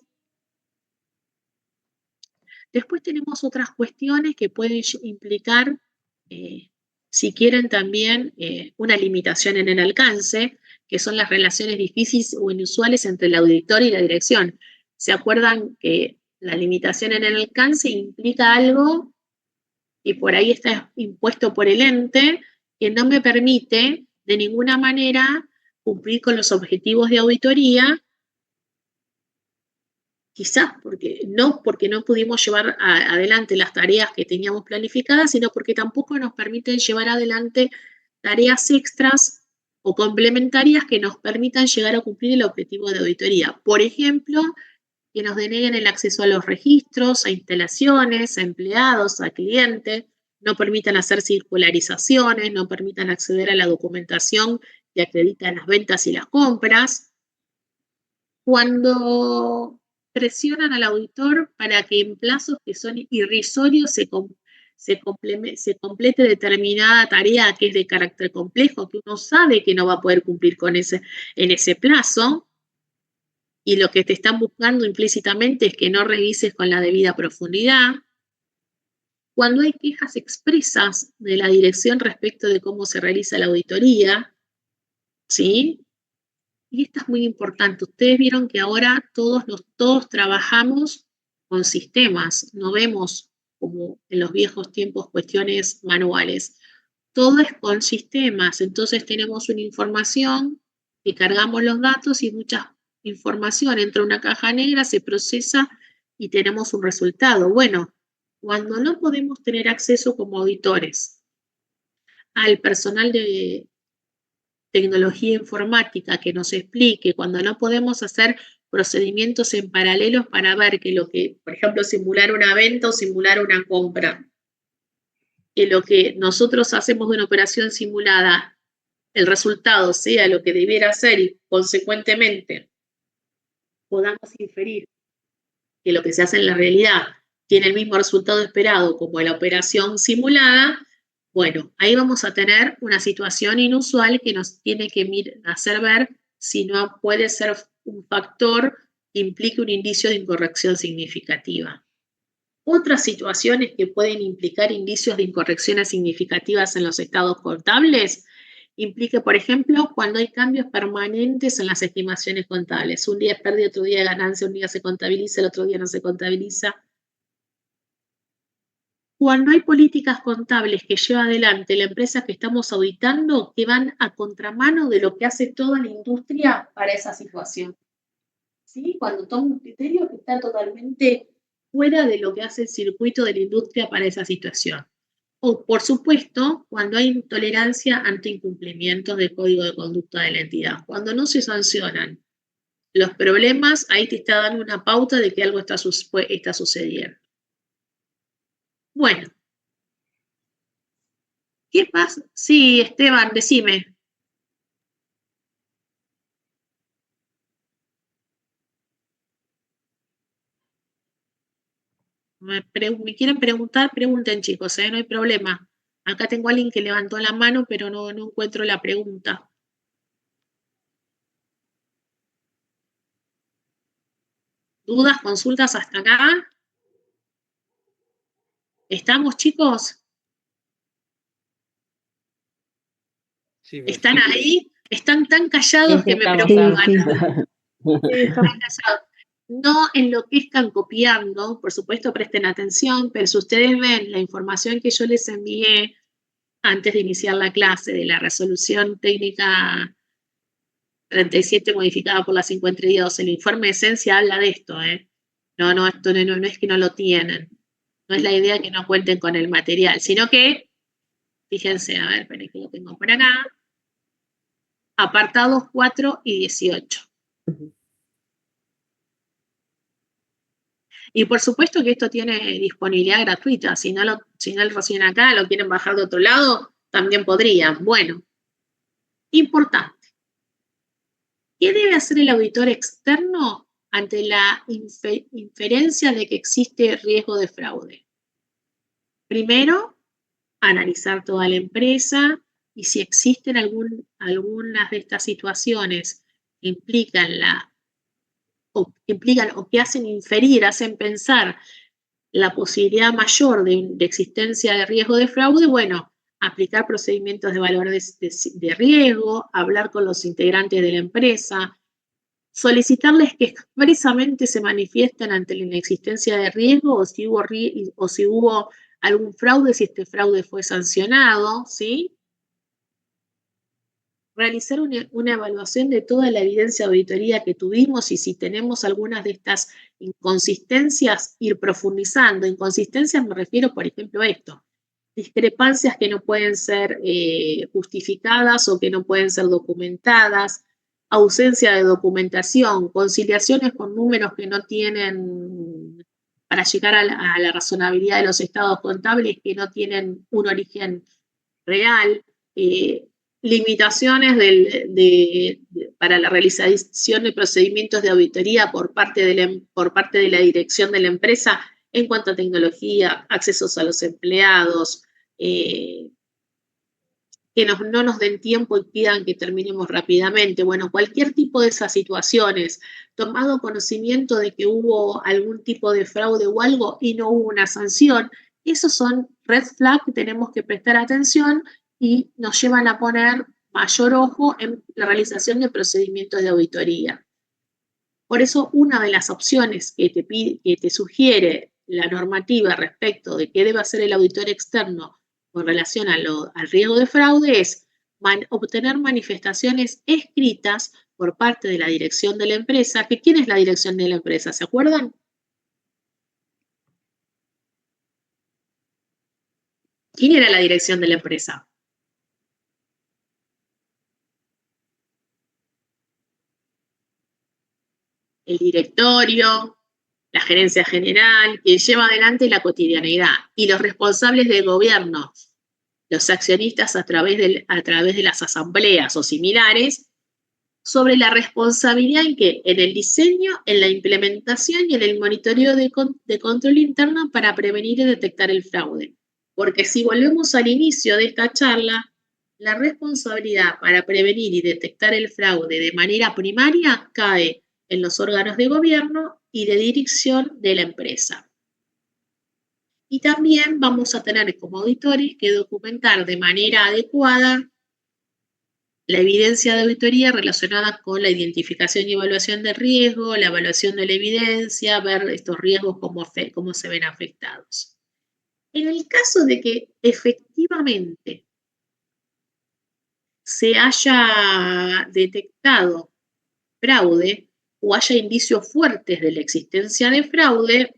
Después tenemos otras cuestiones que pueden implicar, si quieren también, una limitación en el alcance, que son las relaciones difíciles o inusuales entre el auditor y la dirección. ¿Se acuerdan que la limitación en el alcance implica algo y por ahí está impuesto por el ente que no me permite de ninguna manera cumplir con los objetivos de auditoría quizás porque no pudimos llevar adelante las tareas que teníamos planificadas, sino porque tampoco nos permiten llevar adelante tareas extras o complementarias que nos permitan llegar a cumplir el objetivo de auditoría. Por ejemplo, que nos deneguen el acceso a los registros, a instalaciones, a empleados, a clientes, no permitan hacer circularizaciones, no permitan acceder a la documentación que acredita las ventas y las compras. Cuando presionan al auditor para que en plazos que son irrisorios se complete determinada tarea que es de carácter complejo, que uno sabe que no va a poder cumplir en ese plazo, y lo que te están buscando implícitamente es que no revises con la debida profundidad. Cuando hay quejas expresas de la dirección respecto de cómo se realiza la auditoría, ¿sí? Y esta es muy importante. Ustedes vieron que ahora todos trabajamos con sistemas, no vemos como en los viejos tiempos cuestiones manuales. Todo es con sistemas, entonces tenemos una información que cargamos los datos y mucha información entra a una caja negra, se procesa y tenemos un resultado. Bueno, cuando no podemos tener acceso como auditores al personal de tecnología informática que nos explique, cuando no podemos hacer procedimientos en paralelos para ver que por ejemplo, simular una venta o simular una compra, que lo que nosotros hacemos de una operación simulada, el resultado sea lo que debiera ser y consecuentemente podamos inferir que lo que se hace en la realidad tiene el mismo resultado esperado como la operación simulada, bueno, ahí vamos a tener una situación inusual que nos tiene que hacer ver si no puede ser un factor que implique un indicio de incorrección significativa. Otras situaciones que pueden implicar indicios de incorrecciones significativas en los estados contables implica, por ejemplo, cuando hay cambios permanentes en las estimaciones contables. Un día es pérdida, otro día es ganancia, un día se contabiliza, el otro día no se contabiliza. Cuando hay políticas contables que lleva adelante la empresa que estamos auditando que van a contramano de lo que hace toda la industria para esa situación. ¿Sí? Cuando toma un criterio que está totalmente fuera de lo que hace el circuito de la industria para esa situación. O, por supuesto, cuando hay intolerancia ante incumplimientos del código de conducta de la entidad. Cuando no se sancionan los problemas, ahí te está dando una pauta de que algo está sucediendo. Bueno, ¿qué pasa? Sí, Esteban, decime. Me quieren preguntar, pregunten, chicos, no hay problema. Acá tengo a alguien que levantó la mano, pero no encuentro la pregunta. ¿Dudas, consultas hasta acá? ¿Estamos, chicos? Sí, ¿están ahí? Están tan callados que me preocupan. Están callados. No enloquezcan copiando, por supuesto presten atención, pero si ustedes ven la información que yo les envié antes de iniciar la clase de la resolución técnica 37 modificada por la 52, el informe de esencia habla de esto, No, esto no es que no lo tienen. No es la idea que no cuenten con el material, sino que, fíjense, a ver, esperen que lo tengo por acá, apartados 4 y 18. Y por supuesto que esto tiene disponibilidad gratuita. Si no lo reciben acá, lo quieren bajar de otro lado, también podrían. Bueno, importante. ¿Qué debe hacer el auditor externo ante la inferencia de que existe riesgo de fraude? Primero, analizar toda la empresa y si existen algunas de estas situaciones que implican o que hacen inferir, hacen pensar la posibilidad mayor de existencia de riesgo de fraude, bueno, aplicar procedimientos de valor de riesgo, hablar con los integrantes de la empresa, solicitarles que expresamente se manifiesten ante la inexistencia de riesgo o si hubo algún fraude, si este fraude fue sancionado, ¿sí? realizar una evaluación de toda la evidencia de auditoría que tuvimos y si tenemos algunas de estas inconsistencias, ir profundizando. Inconsistencias me refiero, por ejemplo, a esto. Discrepancias que no pueden ser justificadas o que no pueden ser documentadas, ausencia de documentación, conciliaciones con números que no tienen, para llegar a la razonabilidad de los estados contables que no tienen un origen real, limitaciones para la realización de procedimientos de auditoría por parte de la dirección de la empresa en cuanto a tecnología, accesos a los empleados, que no nos den tiempo y pidan que terminemos rápidamente. Bueno, cualquier tipo de esas situaciones, tomado conocimiento de que hubo algún tipo de fraude o algo y no hubo una sanción, esos son red flags que tenemos que prestar atención y nos llevan a poner mayor ojo en la realización de procedimientos de auditoría. Por eso, una de las opciones que te sugiere la normativa respecto de qué debe hacer el auditor externo con relación al riesgo de fraude es obtener manifestaciones escritas por parte de la dirección de la empresa. ¿Quién es la dirección de la empresa? ¿Se acuerdan? ¿Quién era la dirección de la empresa? El directorio, la gerencia general, quien lleva adelante la cotidianeidad, y los responsables del gobierno, los accionistas a través de las asambleas o similares, sobre la responsabilidad en el diseño, en la implementación y en el monitoreo de control interno para prevenir y detectar el fraude. Porque si volvemos al inicio de esta charla, la responsabilidad para prevenir y detectar el fraude de manera primaria cae en los órganos de gobierno y de dirección de la empresa. Y también vamos a tener como auditores que documentar de manera adecuada la evidencia de auditoría relacionada con la identificación y evaluación de riesgo, la evaluación de la evidencia, ver estos riesgos cómo se ven afectados. En el caso de que efectivamente se haya detectado fraude o haya indicios fuertes de la existencia de fraude,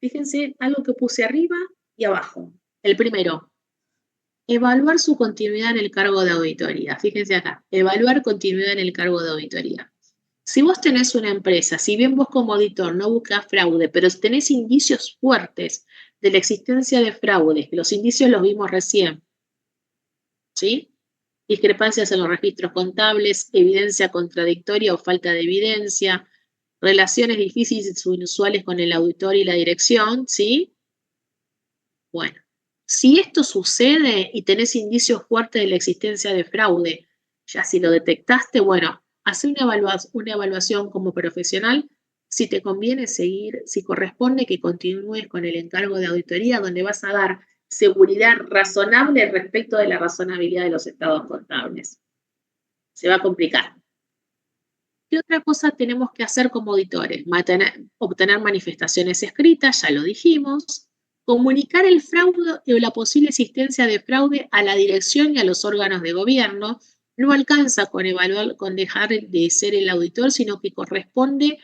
fíjense algo que puse arriba y abajo. El primero, evaluar su continuidad en el cargo de auditoría. Fíjense acá, evaluar continuidad en el cargo de auditoría. Si vos tenés una empresa, si bien vos como auditor no buscas fraude, pero tenés indicios fuertes de la existencia de fraudes, que los indicios los vimos recién, ¿sí? Discrepancias en los registros contables, evidencia contradictoria o falta de evidencia, relaciones difíciles o inusuales con el auditor y la dirección, ¿sí? Bueno, si esto sucede y tenés indicios fuertes de la existencia de fraude, ya si lo detectaste, bueno, hace una evaluación como profesional, si te conviene seguir, si corresponde que continúes con el encargo de auditoría, donde vas a dar seguridad razonable respecto de la razonabilidad de los estados contables. Se va a complicar. ¿Qué otra cosa tenemos que hacer como auditores? Obtener manifestaciones escritas, ya lo dijimos. Comunicar el fraude o la posible existencia de fraude a la dirección y a los órganos de gobierno. No alcanza con dejar de ser el auditor, sino que corresponde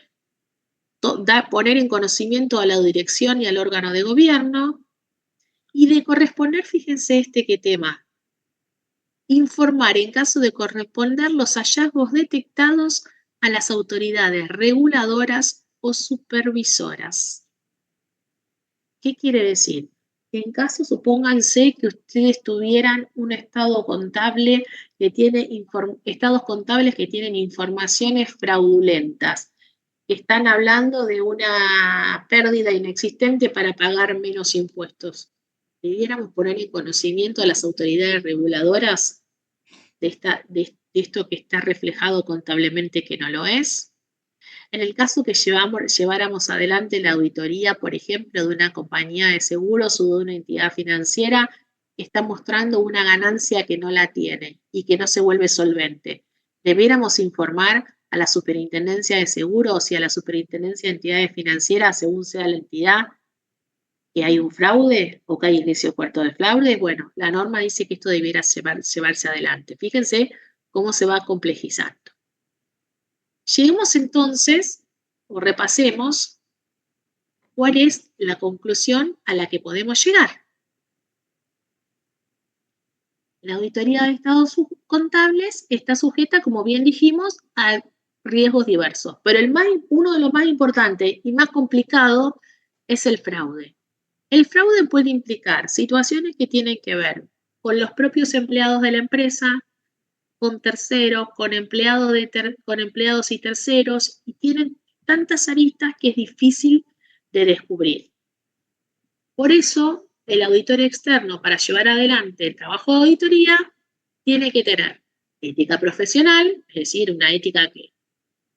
poner en conocimiento a la dirección y al órgano de gobierno. Y de corresponder, fíjense qué tema, informar en caso de corresponder los hallazgos detectados a las autoridades reguladoras o supervisoras. ¿Qué quiere decir? Que en caso, supónganse que ustedes tuvieran un estado contable que tiene estados contables que tienen informaciones fraudulentas, que están hablando de una pérdida inexistente para pagar menos impuestos. ¿Debiéramos poner en conocimiento a las autoridades reguladoras de esto que está reflejado contablemente que no lo es? En el caso que lleváramos adelante la auditoría, por ejemplo, de una compañía de seguros o de una entidad financiera que está mostrando una ganancia que no la tiene y que no se vuelve solvente, ¿debiéramos informar a la superintendencia de seguros y a la superintendencia de entidades financieras, según sea la entidad, que hay un fraude o que hay inicio fuerte de fraude? Bueno, la norma dice que esto debiera llevarse adelante. Fíjense cómo se va complejizando. Lleguemos entonces, o repasemos, cuál es la conclusión a la que podemos llegar. La auditoría de estados contables está sujeta, como bien dijimos, a riesgos diversos, pero uno de los más importantes y más complicados es el fraude. El fraude puede implicar situaciones que tienen que ver con los propios empleados de la empresa, con terceros, con empleados y terceros, y tienen tantas aristas que es difícil de descubrir. Por eso, el auditor externo, para llevar adelante el trabajo de auditoría, tiene que tener ética profesional, es decir, una ética que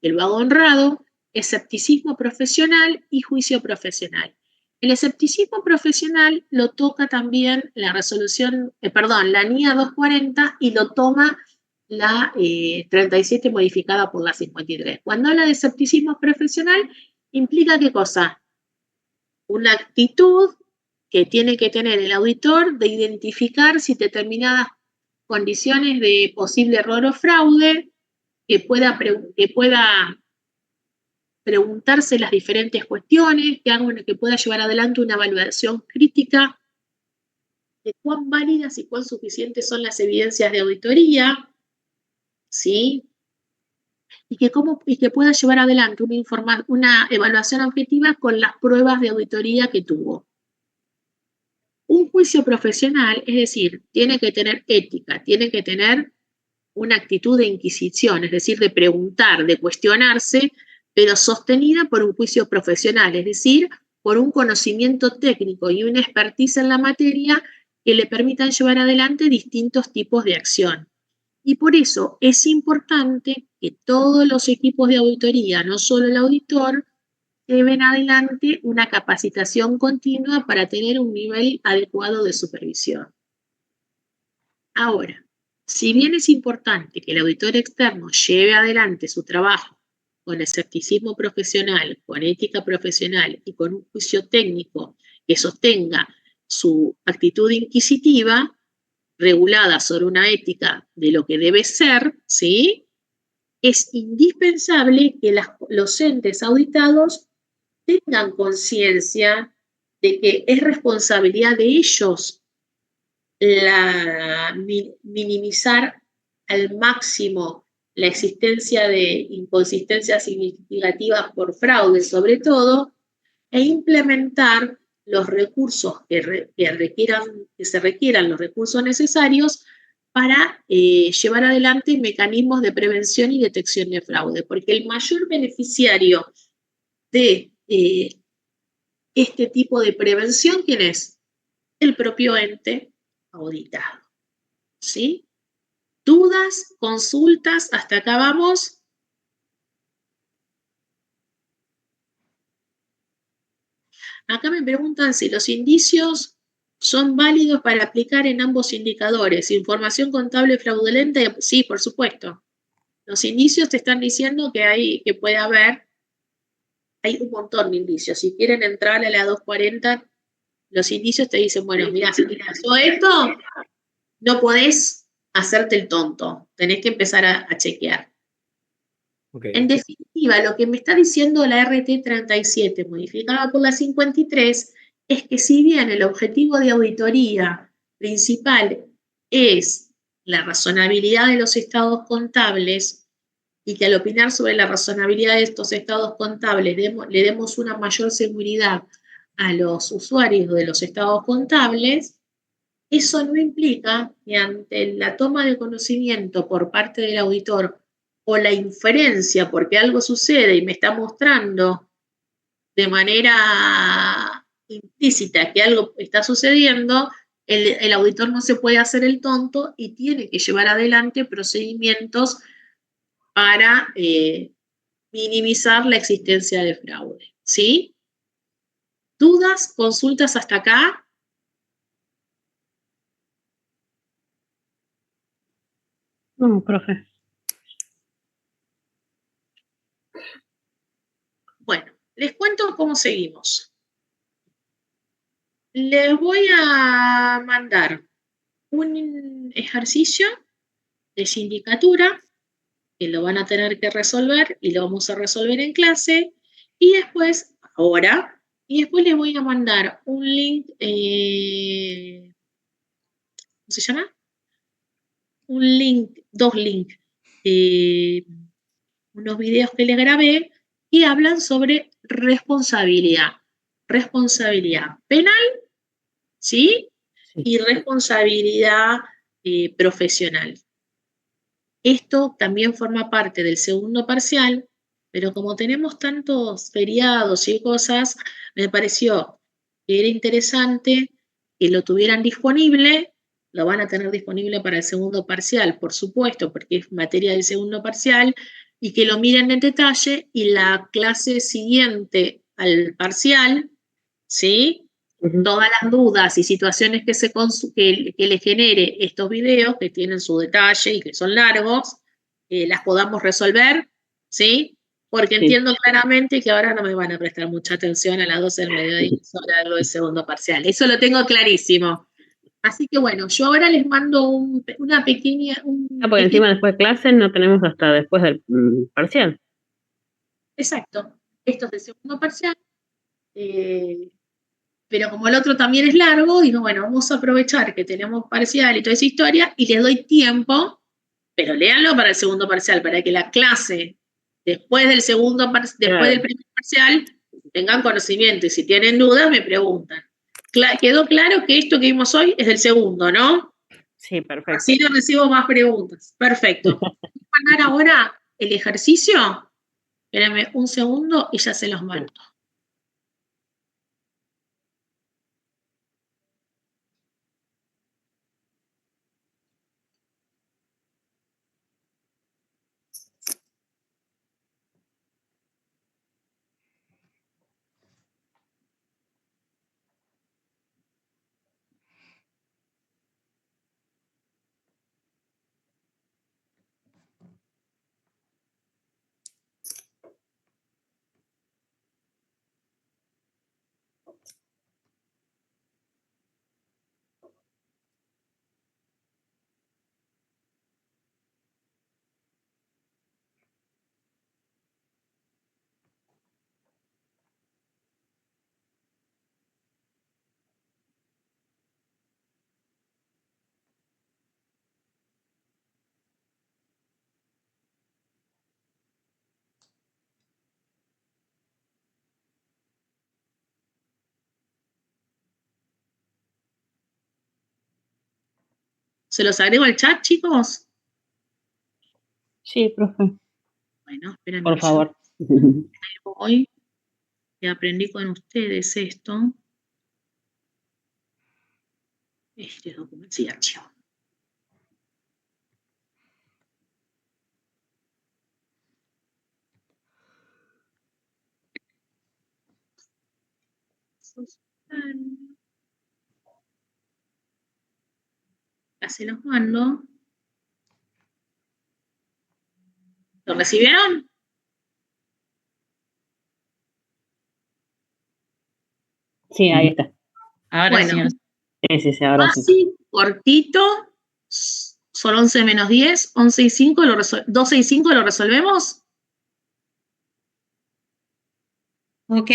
lo haga honrado, escepticismo profesional y juicio profesional. El escepticismo profesional lo toca también la la NIA 240 y lo toma la 37 modificada por la 53. Cuando habla de escepticismo profesional, implica ¿qué cosa? Una actitud que tiene que tener el auditor de identificar si determinadas condiciones de posible error o fraude, que pueda preguntarse las diferentes cuestiones, que pueda llevar adelante una evaluación crítica de cuán válidas y cuán suficientes son las evidencias de auditoría, ¿sí? Y que pueda llevar adelante una evaluación objetiva con las pruebas de auditoría que tuvo. Un juicio profesional, es decir, tiene que tener ética, tiene que tener una actitud de inquisición, es decir, de preguntar, de cuestionarse, pero sostenida por un juicio profesional, es decir, por un conocimiento técnico y una expertise en la materia que le permitan llevar adelante distintos tipos de acción. Y por eso es importante que todos los equipos de auditoría, no solo el auditor, lleven adelante una capacitación continua para tener un nivel adecuado de supervisión. Ahora, si bien es importante que el auditor externo lleve adelante su trabajo con escepticismo profesional, con ética profesional y con un juicio técnico que sostenga su actitud inquisitiva, regulada sobre una ética de lo que debe ser, ¿sí? Es indispensable que los entes auditados tengan conciencia de que es responsabilidad de ellos minimizar al máximo la existencia de inconsistencias significativas por fraude, sobre todo, e implementar los recursos que se requieran los recursos necesarios para llevar adelante mecanismos de prevención y detección de fraude, porque el mayor beneficiario de este tipo de prevención, ¿quién es? El propio ente auditado. ¿Sí? ¿Dudas? ¿Consultas? ¿Hasta acá vamos? Acá me preguntan si los indicios son válidos para aplicar en ambos indicadores. Información contable fraudulenta, sí, por supuesto. Los indicios te están diciendo que puede haber, hay un montón de indicios. Si quieren entrar a la 240, los indicios te dicen, bueno, mira, si te pasó esto, no podés hacerte el tonto. Tenés que empezar a chequear. Okay. En definitiva, lo que me está diciendo la RT 37, modificada por la 53, es que si bien el objetivo de auditoría principal es la razonabilidad de los estados contables, y que al opinar sobre la razonabilidad de estos estados contables le demos una mayor seguridad a los usuarios de los estados contables, eso no implica que ante la toma de conocimiento por parte del auditor o la inferencia porque algo sucede y me está mostrando de manera implícita que algo está sucediendo, el auditor no se puede hacer el tonto y tiene que llevar adelante procedimientos para minimizar la existencia de fraude. ¿Sí? ¿Dudas? ¿Consultas hasta acá? No, profe. Bueno, les cuento cómo seguimos. Les voy a mandar un ejercicio de sindicatura, que lo van a tener que resolver y lo vamos a resolver en clase. Y después, ahora, y después les voy a mandar un link, ¿cómo se llama? Un link, dos links, unos videos que les grabé y hablan sobre responsabilidad. Responsabilidad penal, ¿sí? Sí. Y responsabilidad profesional. Esto también forma parte del segundo parcial, pero como tenemos tantos feriados y cosas, me pareció que era interesante que lo tuvieran disponible. Lo van a tener disponible para el segundo parcial, por supuesto, porque es materia del segundo parcial, y que lo miren en detalle y la clase siguiente al parcial, ¿sí? Todas las dudas y situaciones que le genere estos videos, que tienen su detalle y que son largos, las podamos resolver, ¿sí? Porque Sí. entiendo claramente que ahora no me van a prestar mucha atención a las 12 del mediodía sobre algo del segundo parcial. Eso lo tengo clarísimo. Así que bueno, yo ahora les mando una pequeña, Ah, porque encima después de clase no tenemos hasta después del parcial. exacto, esto es del segundo parcial. eh, pero como el otro también es largo, digo, bueno, vamos a aprovechar que tenemos parcial y toda esa historia y les doy tiempo, pero léanlo para el segundo parcial, para que la clase, después del después del Claro. primer parcial, tengan conocimiento y si tienen dudas me preguntan. Quedó claro que esto que vimos hoy es del segundo, ¿no? Sí, perfecto. Así no recibo más preguntas. Perfecto. Voy a mandar ahora el ejercicio. Espérenme un segundo y ya se los mando. ¿Se los agrego al chat, chicos? Sí, profe, Bueno, espérenme por que yo favor. hoy que aprendí con ustedes esto. Este documento, sí, archivo. Ya se los mando. ¿Lo recibieron? Sí, ahí está. Ahora Bueno, sí. Sí, ahora sí. fácil, cortito. Son 11 menos 10, 11 y 5, 12 y 5 lo resolvemos. Ok.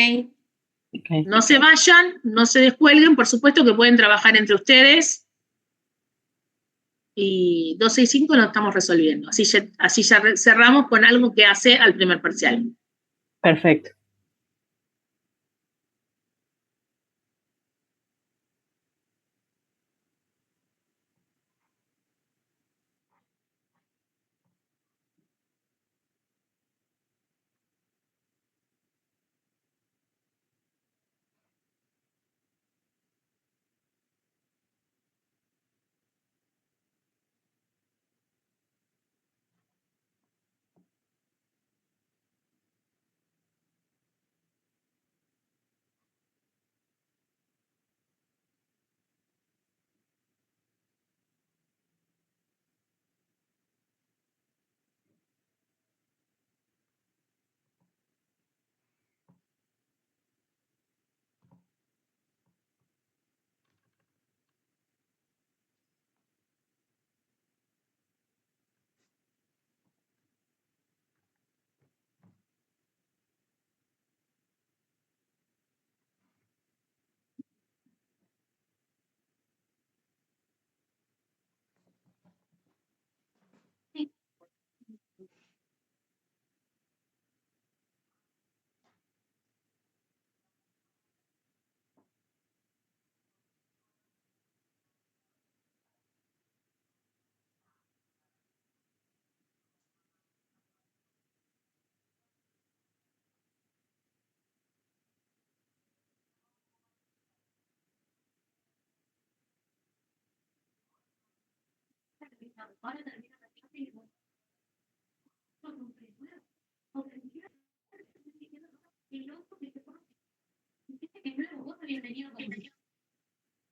Okay. No se vayan, no se descuelguen, por supuesto que pueden trabajar entre ustedes. Y 12 y 5 lo estamos resolviendo. Así ya cerramos con algo que hace al primer parcial. Perfecto.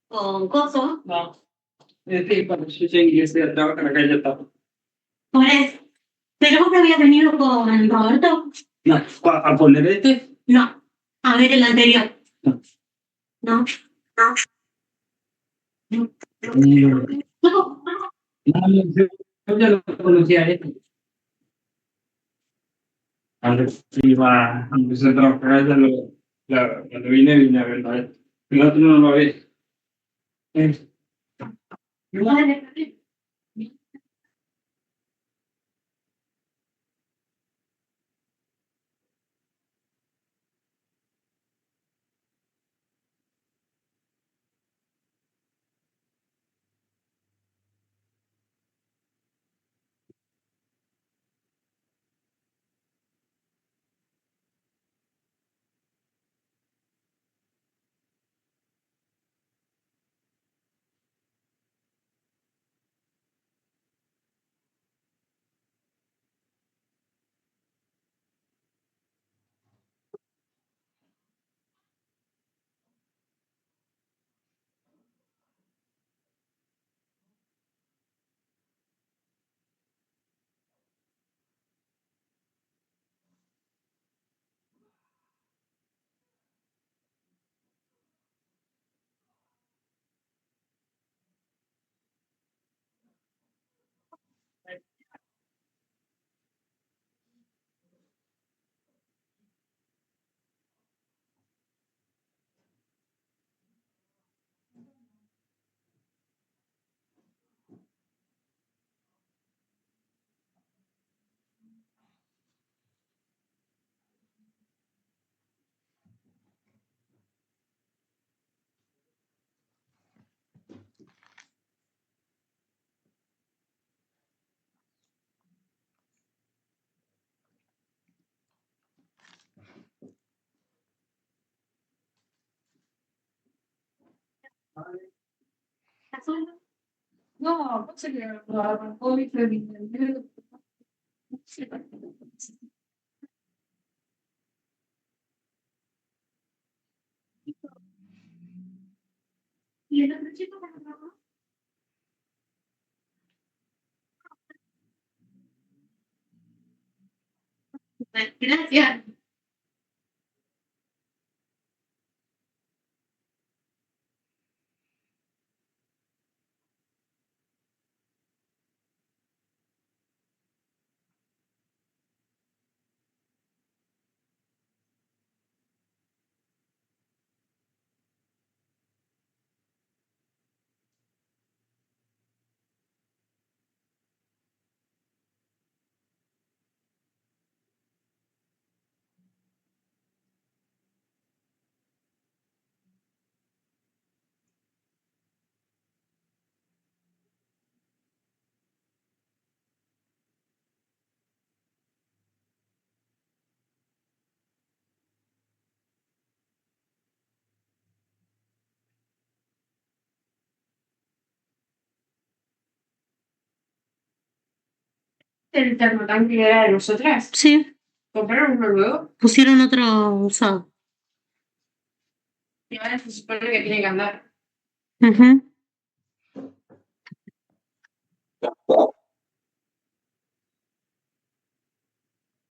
Con coso, No. Cuando yo llegué a trabajar acá ya estaba. por eso. Pero vos no habías venido con Roberto. No, ¿a poner este? No, a ver el anterior. No. No. No, yo ya lo conocía a este. Empecé a trabajar, cuando vine a verlo a él. El otro no lo vi. No, pasa que lo arrancó, viste, el ¿Y el otro chico cómo se llama? Gracias. el termotanque era de nosotras. Sí, ¿Compraron uno nuevo? pusieron otro usado. Y ahora se supone que tiene que andar. Ujú.